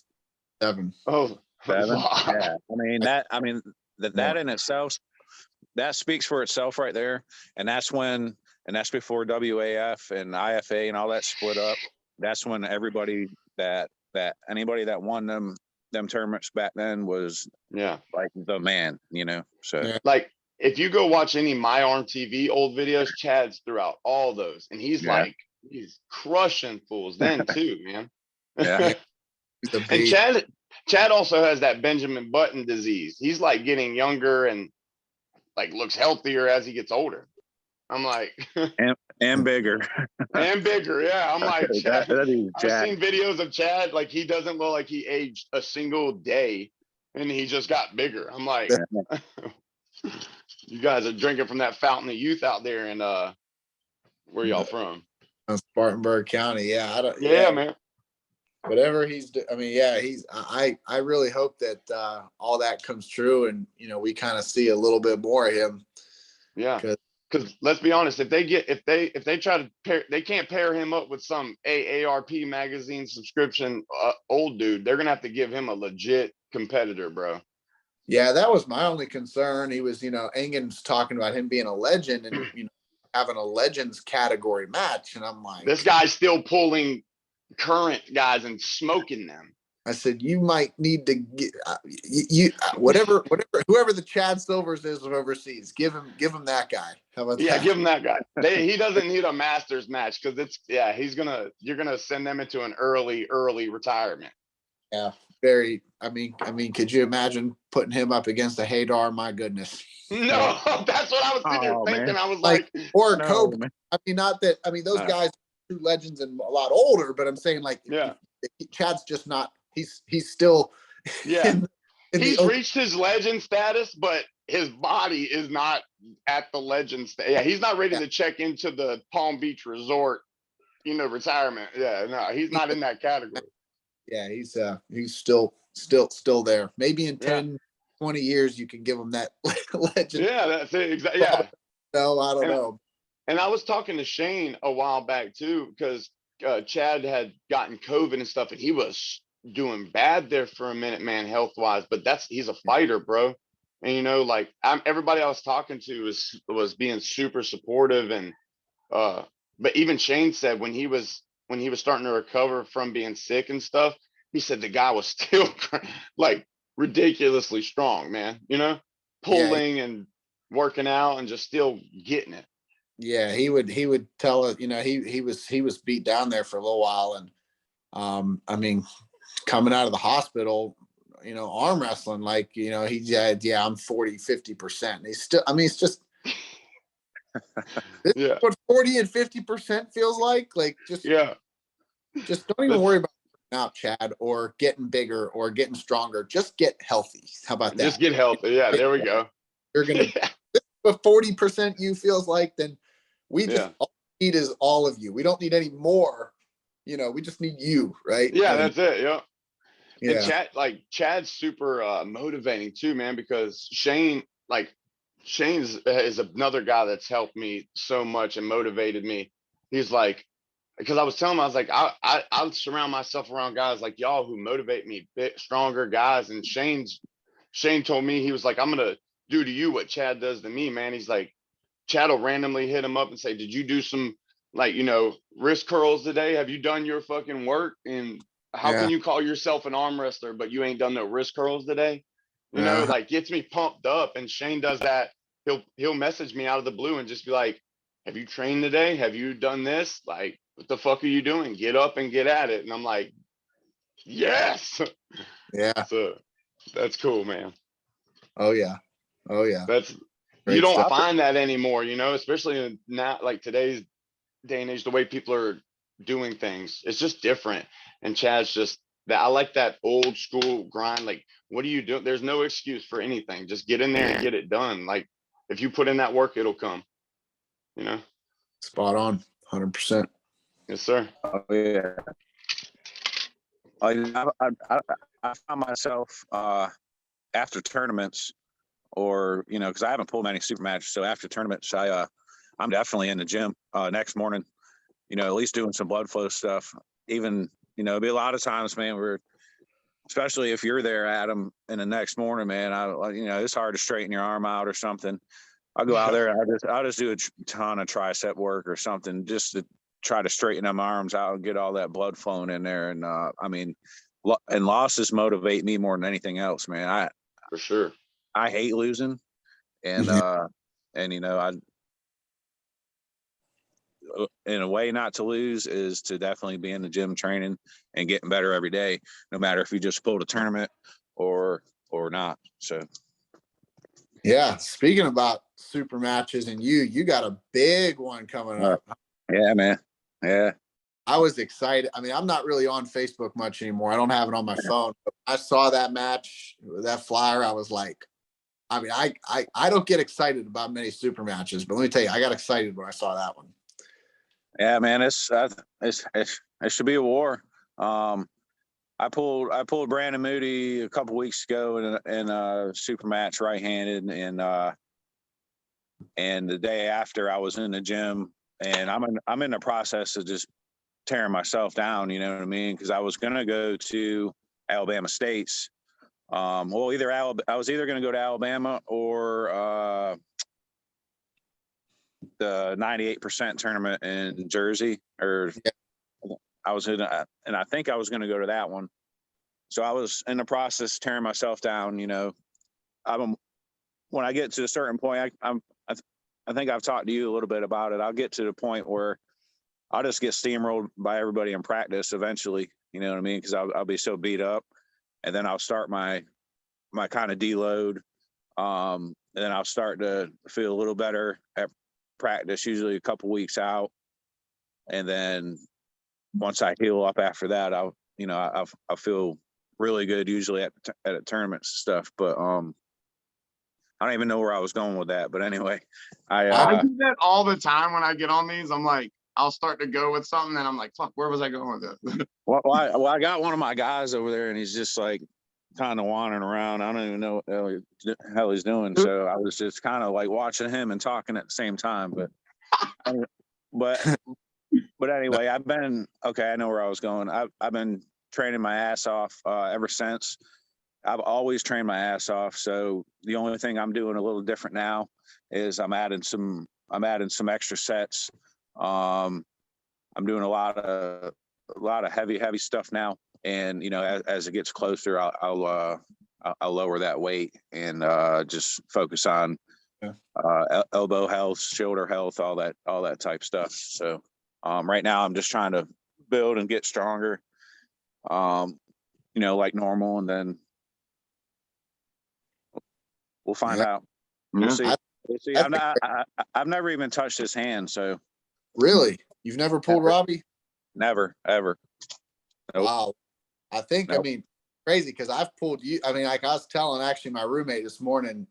7. Oh, 7. Yeah. I mean that in itself, that speaks for itself right there. And that's before WAF and IFA and all that split up. That's when everybody that that anybody that won them tournaments back then was Yeah. like the man, so. Yeah. Like, if you go watch any My Arm TV old videos, Chad's throughout all those. And he's Yeah. like, he's crushing fools then too, man. Yeah. He's a And beast. Chad also has that Benjamin Button disease. He's like getting younger and like looks healthier as he gets older. I'm like, and bigger. and bigger. Yeah. I'm like, Chad, that is I've Jack. seen videos of Chad. Like, he doesn't look like he aged a single day and he just got bigger. I'm like, you guys are drinking from that fountain of youth out there. And where y'all from? Spartanburg County. Yeah. I don't, Yeah, man. whatever I mean, yeah, I really hope that all that comes true, and we kind of see a little bit more of him. Yeah. Because let's be honest, if they try to pair, they can't pair him up with some AARP magazine subscription old dude. They're gonna have to give him a legit competitor, bro. Yeah, that was my only concern. He was, Engen's talking about him being a legend and having a legends category match, and I'm like, this guy's still pulling current guys and smoking them. I said, you might need to get whatever whoever the Chad Silvers is of overseas, give him that guy. How about that? Give him that guy. He doesn't need a Masters match because you're gonna send them into an early retirement. Yeah, very. I mean, could you imagine putting him up against a Haydar? My goodness. No, that's what I was sitting here thinking. Man. I was like or No, Cobra. man. I mean, not that. I mean, those guys are true legends and a lot older. But I'm saying, like, Chad's just not. He's still. Yeah. He's the reached his legend status, but his body is not at the legend status. Yeah, he's not ready to check into the Palm Beach Resort, retirement. Yeah, no, he's not in that category. Yeah, he's still there. Maybe in 10, 20 years you can give him that legend. Yeah, that's it. Exactly. Yeah. No, I don't know. And I was talking to Shane a while back too, because Chad had gotten COVID and stuff, and he was doing bad there for a minute, man, health wise. But he's a fighter, bro. And everybody I was talking to was being super supportive, and but even Shane said when he was starting to recover from being sick and stuff, he said the guy was still like ridiculously strong, man. Pulling and working out and just still getting it. Yeah, he would tell it. He was beat down there for a little while, and I mean, coming out of the hospital, arm wrestling, like, he said, yeah, I'm 40-50%. He's still, I mean, it's just, what 40 and 50% feels like just don't even worry about out, Chad, or getting bigger or getting stronger. Just get healthy. How about that? Just get healthy. Yeah, there we go. You're gonna what 40% you feels like, then we just all we need is all of you. We don't need any more. We just need you, right? Yeah, that's it. Yeah. Yeah. And Chad's super motivating too, man, because Shane is another guy that's helped me so much and motivated me. He's like, because I was telling him, I was like, I'll surround myself around guys like y'all who motivate me, stronger guys. And Shane told me, he was like, I'm gonna do to you what Chad does to me, man. He's like, Chad will randomly hit him up and say, did you do some wrist curls today? Have you done your fucking work? And how can you call yourself an arm wrestler, but you ain't done no wrist curls today? Gets me pumped up. And Shane does that. He'll message me out of the blue and just be like, have you trained today? Have you done this? Like, what the fuck are you doing? Get up and get at it. And I'm like, yes. Yeah. So that's cool, man. Oh yeah. That's Great you don't stuff. find that anymore, especially in not like today's day and age, the way people are doing things. It's just different. And Chad's just that. I like that old school grind. Like, what do you do? There's no excuse for anything. Just get in there and get it done. Like, if you put in that work, it'll come. Spot on, 100%. Yes, sir. Oh yeah. I found myself after tournaments, or because I haven't pulled many super matches, so after tournaments, I'm definitely in the gym next morning. At least doing some blood flow stuff. Even it'll be a lot of times, man. Especially if you're there, Adam, in the next morning, man. It's hard to straighten your arm out or something. I'll go out there and I'll just do a ton of tricep work or something just to try to straighten them arms out and get all that blood flowing in there. And I mean, and losses motivate me more than anything else, man. For sure. I hate losing, and you know, I in a way not to lose is to definitely be in the gym training and getting better every day, no matter if you just pulled a tournament or not. So Yeah, speaking about super matches, and you got a big one coming up. Yeah, man. Yeah. I was excited. I mean, I'm not really on Facebook much anymore. I don't have it on my phone. But I saw that match, that flyer. I was like, I mean, I don't get excited about many super matches, but let me tell you, I got excited when I saw that one. Yeah, man. It should be a war. I pulled Brandon Moody a couple weeks ago in a super match right-handed, and the day after I was in the gym, and I'm in the process of just tearing myself down. You know what I mean? Because I was gonna go to Alabama State's. I was either gonna go to Alabama or the 98% tournament in Jersey, or I was in, and I think I was going to go to that one. So I was in the process tearing myself down. You know, when I get to a certain point, I think I've talked to you a little bit about it. I'll get to the point where I'll just get steamrolled by everybody in practice eventually. You know what I mean? Because I'll be so beat up, and then I'll start my kind of deload. And then I'll start to feel a little better at practice, usually a couple weeks out, and then once I heal up after that, I'll feel really good usually at tournaments and stuff. But I don't even know where I was going with that. But anyway, I do that all the time when I get on these. I'm like, I'll start to go with something, and I'm like, fuck, where was I going with this? well, I got one of my guys over there, and he's just like kind of wandering around. I don't even know what the hell he's doing. So I was just kind of like watching him and talking at the same time. But anyway, I know where I was going. I've been training my ass off ever since. I've always trained my ass off. So the only thing I'm doing a little different now is I'm adding some extra sets. I'm doing a lot of heavy stuff now. And, you know, as it gets closer, I'll lower that weight and just focus on elbow health, shoulder health, all that type stuff. So right now I'm just trying to build and get stronger, you know, like normal, and then we'll find out. We'll see. We'll see. I've never even touched his hand. So really, you've never pulled Robbie? Never, ever. Nope. Wow. I think, Nope. I mean, crazy, because I've pulled you. I mean, like I was telling actually my roommate this morning,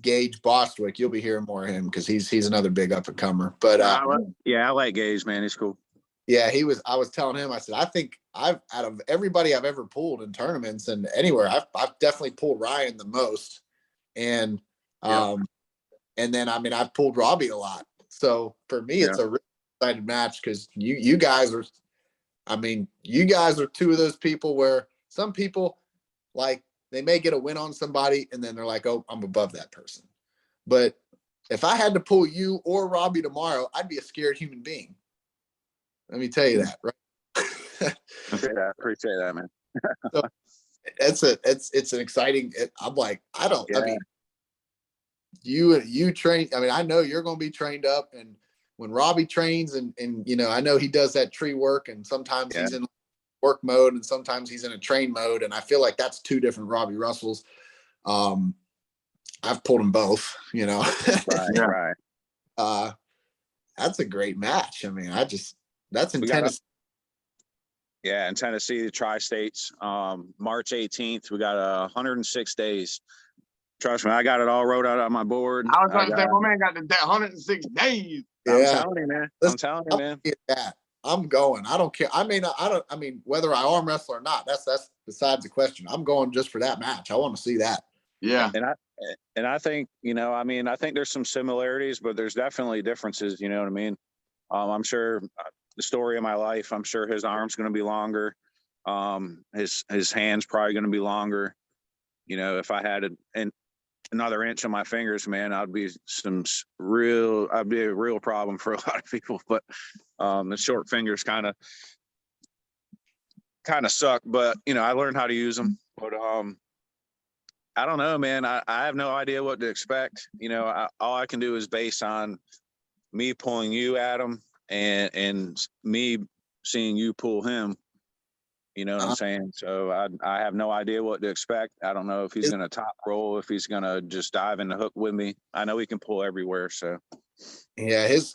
Gage Bostwick, you'll be hearing more of him because he's another big up and comer. But I like Gage, man. He's cool. Yeah, I was telling him, I said, I think out of everybody I've ever pulled in tournaments and anywhere, I've definitely pulled Ryan the most. And and then I mean I've pulled Robbie a lot. So for me, it's a really exciting match because you guys are, I mean, you guys are two of those people where some people, like, they may get a win on somebody and then they're like, oh, I'm above that person. But if I had to pull you or Robbie tomorrow, I'd be a scared human being. Let me tell you that, right? Appreciate that, man. So it's an exciting. I'm like, I mean, you train. I mean, I know you're going to be trained up, and when Robbie trains, and you know, I know he does that tree work, and sometimes he's in work mode, and sometimes he's in a train mode, and I feel like that's two different Robbie Russells. I've pulled them both, you know. Right. That's a great match. I mean, that's in Tennessee. Yeah, in Tennessee, the Tri-States, March 18th. We got 106 days. Trust me, I got it all wrote out on my board. I was about to say, my man got that 106 days. Yeah. I'm telling you, man. I'm telling you, man. I'm going. I don't care. I mean, whether I arm wrestle or not, that's besides the question. I'm going just for that match. I want to see that. Yeah. And I think, you know, I mean, I think there's some similarities, but there's definitely differences. You know what I mean? I'm sure the story of my life, I'm sure his arm's going to be longer. His hand's probably going to be longer. You know, if I had it, and another inch on my fingers, man, I'd be a real problem for a lot of people. But the short fingers kind of suck, but I learned how to use them. But I don't know, man. I have no idea what to expect. All I can do is base on me pulling you, Adam, and me seeing you pull him. You know what I'm saying? So I have no idea what to expect. I don't know if he's going to top roll, if he's going to just dive in the hook with me. I know he can pull everywhere. So yeah, his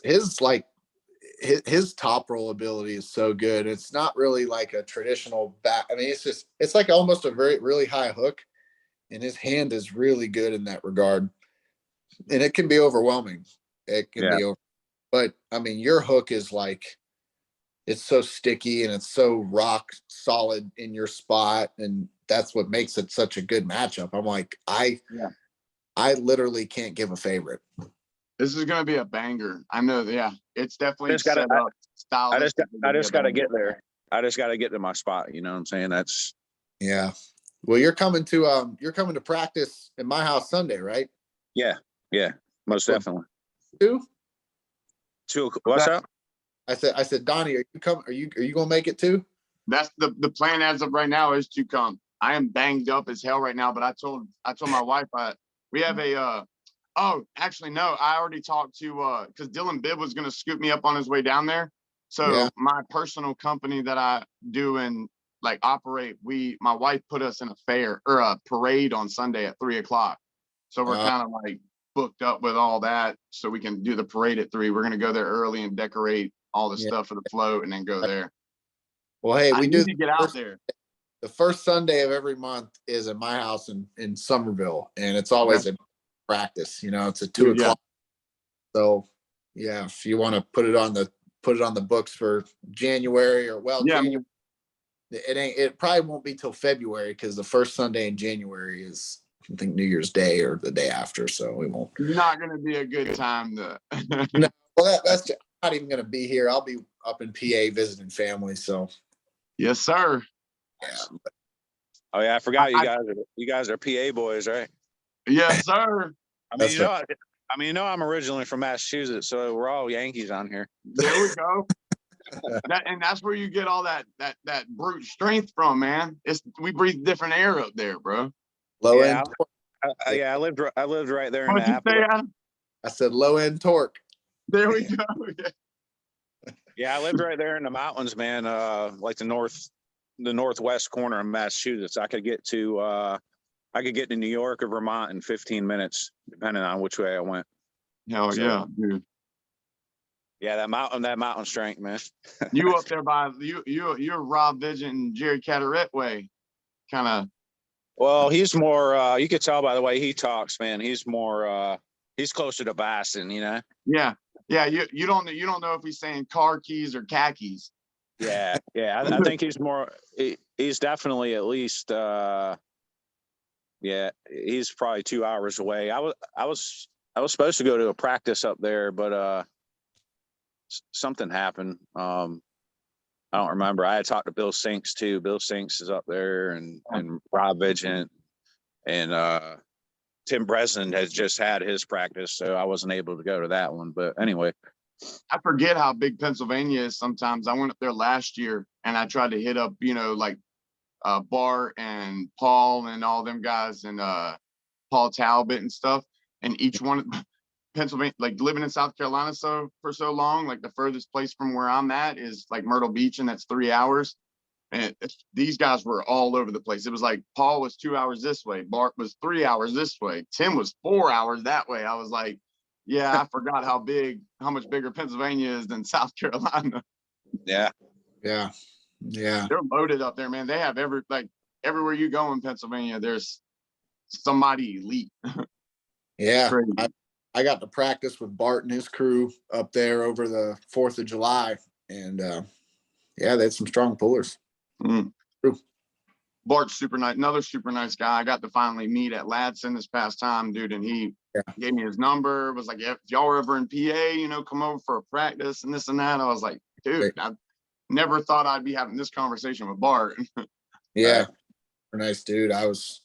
top roll ability is so good. It's not really like a traditional back. I mean, it's like almost a really high hook, and his hand is really good in that regard. And it can be overwhelming. It can be over, but I mean, your hook is like, it's so sticky and it's so rock solid in your spot. And that's what makes it such a good matchup. I'm like, I literally can't give a favorite. This is going to be a banger. I know. Yeah, it's definitely set up. I just got to get there. I just got to get to my spot. You know what I'm saying? That's Well, you're coming to practice in my house Sunday, right? Yeah, most definitely. 2? What's up? I said, Donnie, are you going to make it too? That's the plan as of right now, is to come. I am banged up as hell right now, but I told my wife we have a oh, actually no, I already talked to because Dylan Bibb was gonna scoop me up on his way down there. So my personal company that I do and like operate, my wife put us in a fair or a parade on Sunday at 3:00. So we're kind of like booked up with all that, so we can do the parade at 3. We're gonna go there early and decorate all the stuff for the float and then go there. Well, hey, we do to get out there. The first Sunday of every month is at my house in Somerville, and it's always a practice. It's at 2:00. Yeah. So yeah, if you want to put it on the books for January January, it probably won't be till February, because the first Sunday in January is, I think, New Year's Day or the day after. So we won't. Not going to be a good time to. No, well, that's not even going to be here. I'll be up in PA visiting family. So. Yes, sir. Yeah. Oh yeah, I forgot you guys are PA boys, right? Yes, sir. I mean, I'm originally from Massachusetts, so we're all Yankees on here. There we go. That's where you get all that brute strength from, man. We breathe different air up there, bro. Low end. I lived right there in What'd you say, Adam? I said low end torque. There we go. Yeah, I lived right there in the mountains, man. Like the northwest corner of Massachusetts. I could get to New York or Vermont in 15 minutes, depending on which way I went. Hell yeah, dude. Yeah, that mountain strength, man. You up there by you're Rob Vigent and Jerry Carteret way, kind of. Well, he's more. You could tell by the way he talks, man. He's more. He's closer to Boston, Yeah. You don't know if he's saying car keys or khakis. Yeah. I think he's more. He's definitely at least. Yeah, he's probably 2 hours away. I was supposed to go to a practice up there, but something happened. I don't remember. I had talked to Bill Sinks too. Bill Sinks is up there, and Rob Vigent, and Tim Breslin has just had his practice, so I wasn't able to go to that one. But anyway, I forget how big Pennsylvania is sometimes. I went up there last year and I tried to hit up, like Bart and Paul and all them guys and Paul Talbot and stuff. And each one, Pennsylvania, like living in South Carolina for so long, like the furthest place from where I'm at is like Myrtle Beach, and that's 3 hours. And these guys were all over the place. It was like Paul was 2 hours this way, Bart was 3 hours this way, Tim was 4 hours that way. I was like, yeah, I forgot how much bigger Pennsylvania is than South Carolina. Yeah. They're loaded up there, man. They have everywhere you go in Pennsylvania, there's somebody elite. Yeah. I got to practice with Bart and his crew up there over the 4th of July. And they had some strong pullers. Mm. Bart's super nice, another super nice guy. I got to finally meet at Ladson this past time, dude, and he gave me his number. Was like, if y'all were ever in PA, come over for a practice and this and that. I was like, dude, I never thought I'd be having this conversation with Bart. Yeah, nice dude.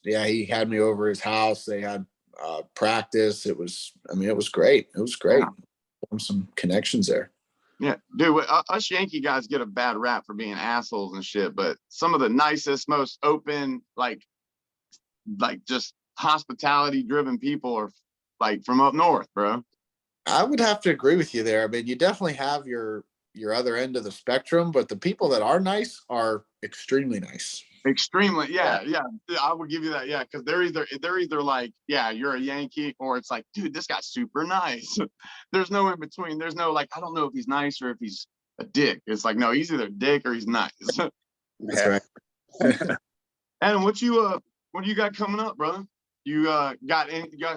He had me over his house. They had practice. It was great. It was great. Yeah. Some connections there. Yeah, dude, us Yankee guys get a bad rap for being assholes and shit, but some of the nicest, most open, like just hospitality driven people are like from up north, bro. I would have to agree with you there. I mean, you definitely have your other end of the spectrum, but the people that are nice are extremely nice. Extremely, yeah. I would give you that, yeah, because they're either like, yeah, you're a Yankee, or it's like, dude, this guy's super nice. There's no in between. There's no like, I don't know if he's nice or if he's a dick. It's like, no, he's either a dick or he's nice. That's right. Adam, what do you got coming up, brother? You got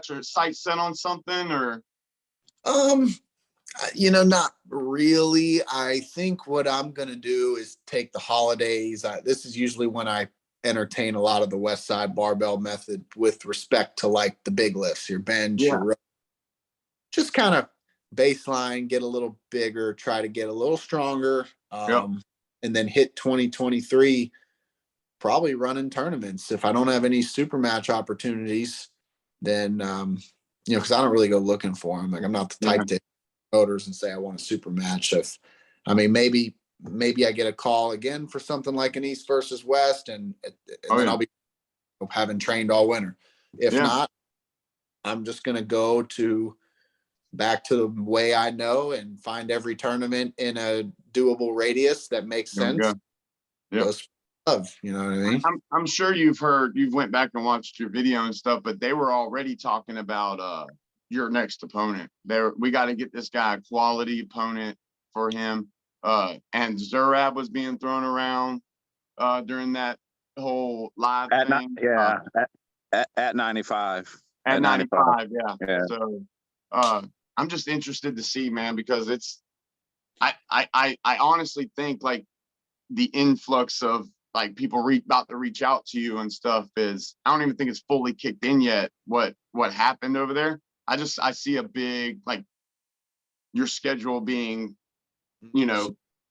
your sights set on something, or? Not really. I think what I'm going to do is take the holidays. This is usually when I entertain a lot of the West Side barbell method with respect to like the big lifts, your bench, your row. Just kind of baseline, get a little bigger, try to get a little stronger, and then hit 2023, probably running tournaments. If I don't have any super match opportunities, then, because I don't really go looking for them. Like I'm not the type to voters and say I want a super match. Maybe I get a call again for something like an East versus West, and then I'll be having trained all winter. If not, I'm just gonna go back to the way I know and find every tournament in a doable radius that makes sense. You know what I mean? I'm sure you've went back and watched your video and stuff, but they were already talking about your next opponent. We got to get this guy a quality opponent for him. And Zurab was being thrown around during that whole live thing. At 95. At 95, yeah. So I'm just interested to see, man, because I honestly think like the influx of like people about to reach out to you and stuff is, I don't even think it's fully kicked in yet what happened over there. I see a big, like, your schedule being,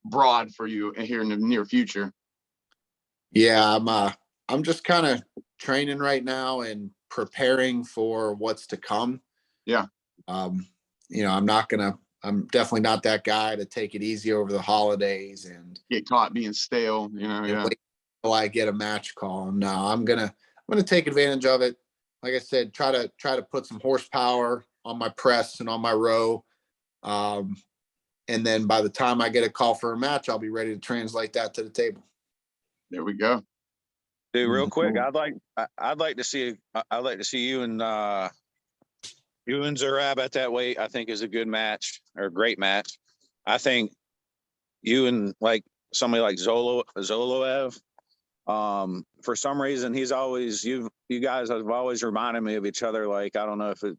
broad for you here in the near future. Yeah, I'm just kind of training right now and preparing for what's to come. Yeah. I'm definitely not that guy to take it easy over the holidays and get caught being stale, wait till I get a match call. No, I'm gonna take advantage of it. Like I said, try to put some horsepower on my press and on my row. And then by the time I get a call for a match, I'll be ready to translate that to the table. There we go. Dude, real quick, I'd like to see you and Zurab at that weight. I think is a good match or a great match. I think you and like somebody like Zoloev. For some reason, he's always you guys have always reminded me of each other. Like I don't know if it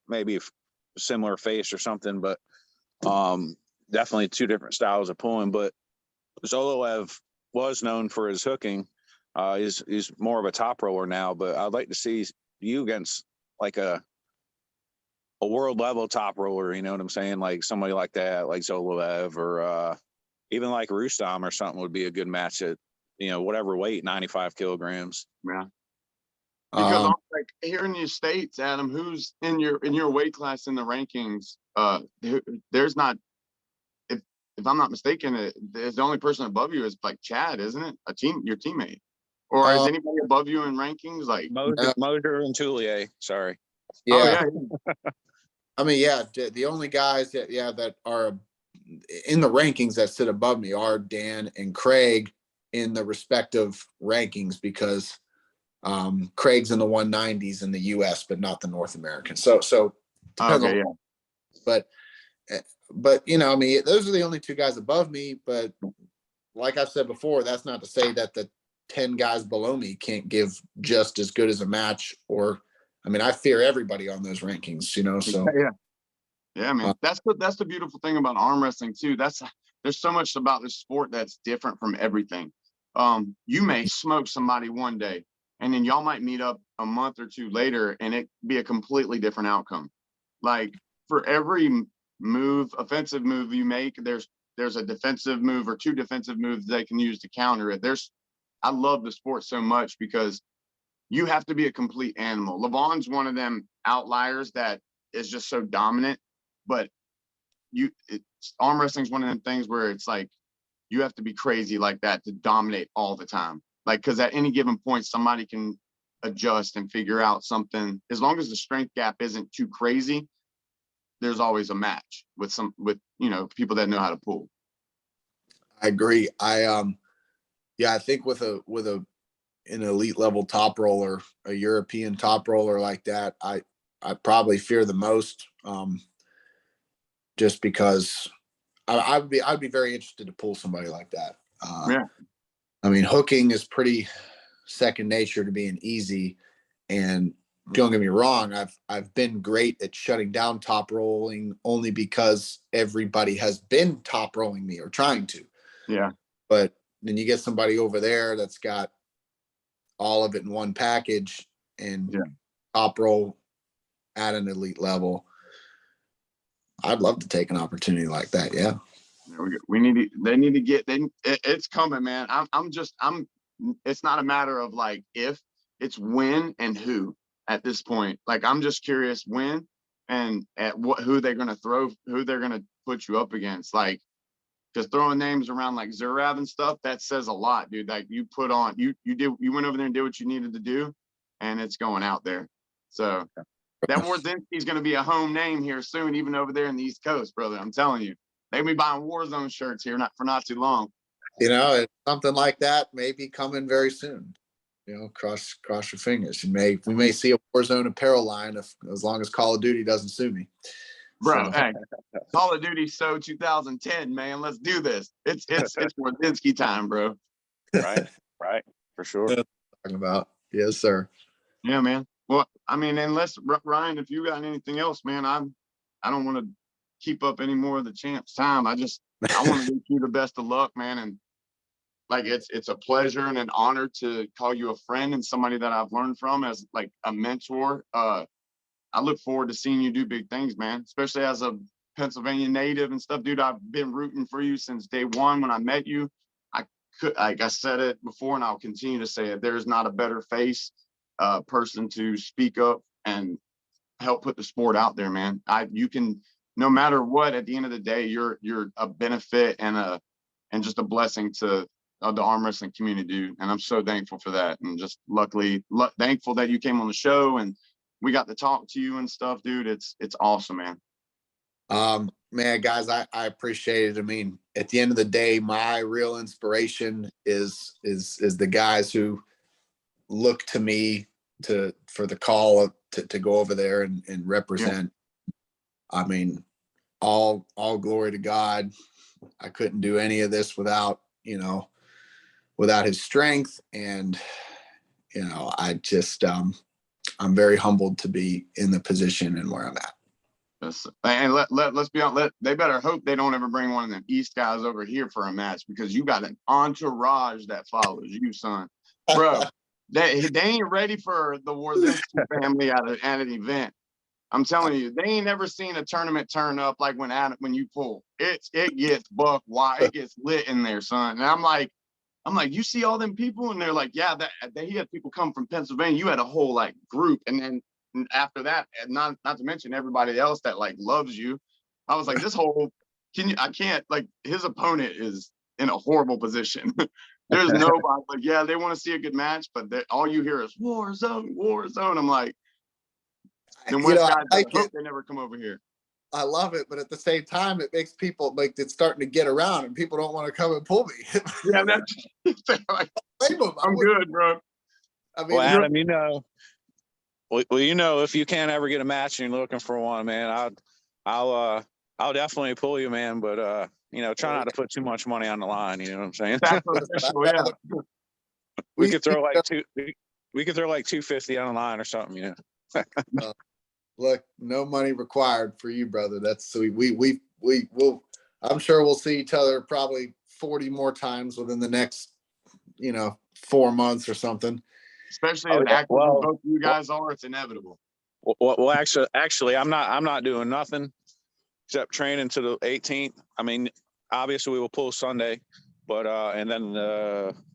maybe a similar face or something, but definitely two different styles of pulling. But Zoloev was known for his hooking. He's more of a top roller now, but I'd like to see you against like a world level top roller. You know what I'm saying? Like somebody like that, like Zoloev, or even like Rustam or something would be a good match at whatever weight, 95 kilograms. Yeah. Because like here in the States, Adam, who's in your weight class in the rankings? There's not, if I'm not mistaken, there's the only person above you is like Chad, isn't it? Your teammate, or is anybody above you in rankings? Like Moser and Toulier. Sorry. Yeah. I mean, the only guys that are in the rankings that sit above me are Dan and Craig in the respective rankings, because Craig's in the 190s in the US, but not the North American. So depends but I mean, those are the only two guys above me. But like I've said before, that's not to say that the 10 guys below me can't give just as good as a match. Or, I mean, I fear everybody on those rankings, so. Yeah, man. That's the beautiful thing about arm wrestling too. There's so much about this sport that's different from everything. You may smoke somebody one day, and then y'all might meet up a month or two later, and it be a completely different outcome. Like for every offensive move you make, there's a defensive move or two defensive moves they can use to counter it. I love the sport so much because you have to be a complete animal. Levon's one of them outliers that is just so dominant, but arm wrestling is one of them things where it's like you have to be crazy like that to dominate all the time. Like, because at any given point, somebody can adjust and figure out something. As long as the strength gap isn't too crazy, there's always a match with people that know how to pull. I agree. I think with an elite level top roller, a European top roller like that, I probably fear the most, just because I'd be very interested to pull somebody like that. Yeah. I mean, hooking is pretty second nature to being easy, and don't get me wrong, I've been great at shutting down top rolling only because everybody has been top rolling me or trying to. Yeah. But then you get somebody over there that's got all of it in one package and top roll at an elite level. I'd love to take an opportunity like that. Yeah. We need to, they need to get, it's coming, man. It's not a matter of like if, it's when and who at this point. Like, I'm just curious when and at who they're going to throw, who they're going to put you up against. Like, just throwing names around like Zurav and stuff, that says a lot, dude. Like, you put on, you went over there and did what you needed to do, and it's going out there. So that Wawrzynski is going to be a home name here soon, even over there in the East Coast, brother. I'm telling you, they'll be buying Warzone shirts here not too long. It's something like that may be coming very soon. Cross your fingers. We may see a Warzone apparel line as long as Call of Duty doesn't sue me. Bro, hey, Call of Duty 2010, man. Let's do this. It's Wawrzynski time, bro. Right, for sure. Talking about, yes, sir. Yeah, man. Well, I mean, unless Ryan, if you got anything else, man, I don't want to keep up any more of the champ's time. I want to wish you the best of luck, man. And like, it's a pleasure and an honor to call you a friend and somebody that I've learned from as like a mentor. I look forward to seeing you do big things, man, especially as a Pennsylvania native and stuff, dude. I've been rooting for you since day one when I met you. I said it before, and I'll continue to say it. There's not a better face person to speak up and help put the sport out there, man. You can, no matter what, at the end of the day, you're a benefit and just a blessing to the arm wrestling community, dude. And I'm so thankful for that. And just thankful that you came on the show and we got to talk to you and stuff, dude. It's awesome, man. Man, guys, I appreciate it. I mean, at the end of the day, my real inspiration is the guys who look to me for the call to go over there and represent. Yeah. I mean, all glory to God. I couldn't do any of this without his strength. And, I just, I'm very humbled to be in the position and where I'm at. Yes. And let's be honest, they better hope they don't ever bring one of them East guys over here for a match, because you got an entourage that follows you, son. Bro, they ain't ready for the Wawrzynski family at an event. I'm telling you, they ain't never seen a tournament turn up like when you pull. It gets buck wild, it gets lit in there, son. And I'm like, you see all them people? And they're like, yeah, he had people come from Pennsylvania. You had a whole like group. And then after that, and not to mention everybody else that like loves you. I was like, I can't, like, his opponent is in a horrible position. There's nobody, like, yeah, they want to see a good match, but all you hear is Warzone. I'm like, then West guys, I hope they never come over here. I love it, but at the same time, it makes people like it's starting to get around, and people don't want to come and pull me. Yeah, that's like, I'm good, bro. I mean, well, Adam, if you can't ever get a match and you're looking for one, man, I'll definitely pull you, man. But try not to put too much money on the line. You know what I'm saying? Yeah. We could throw like $250 on the line or something. Look, no money required for you, brother. That's sweet. We will. I'm sure we'll see each other probably 40 more times within the next, 4 months or something. Especially as active as both of you guys are, it's inevitable. Well, actually, I'm not doing nothing except training to the 18th. I mean, obviously we will pull Sunday, but and then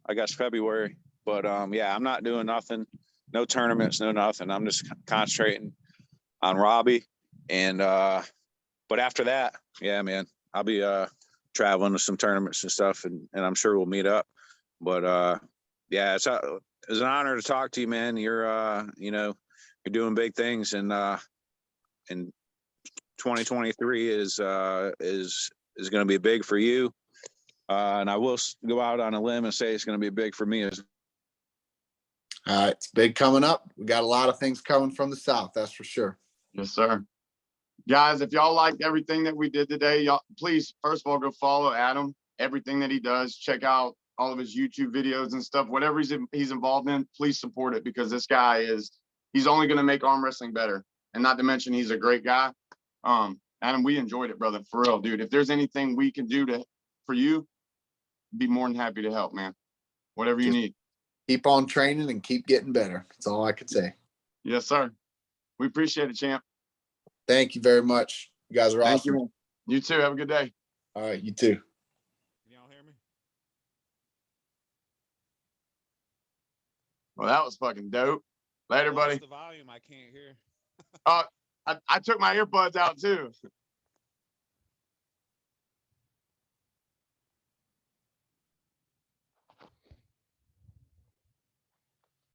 I guess February. But yeah, I'm not doing nothing. no tournaments, no nothing. I'm just concentrating on Robbie. And but after that, yeah, man, I'll be traveling to some tournaments and stuff, and I'm sure we'll meet up. But yeah, it's an honor to talk to you, man. You're you're doing big things, and 2023 is going to be big for you. And I will go out on a limb and say it's going to be big for me as. It's big coming up. We got a lot of things coming from the South, that's for sure. Yes, sir. Guys, if y'all liked everything that we did today, y'all please, first of all, go follow Adam, everything that he does. Check out all of his YouTube videos and stuff. Whatever he's involved in, please support it, because this guy he's only going to make arm wrestling better. And not to mention, he's a great guy. Adam, we enjoyed it, brother. For real, dude. If there's anything we can do for you, be more than happy to help, man. Whatever you need. Keep on training and keep getting better. That's all I could say. Yes, sir. We appreciate it, champ. Thank you very much. You guys are Thank awesome. you. You too. Have a good day. All right, you too. Can y'all hear me? Well, that was fucking dope. Later, buddy. The volume I can't hear. I took my earbuds out too.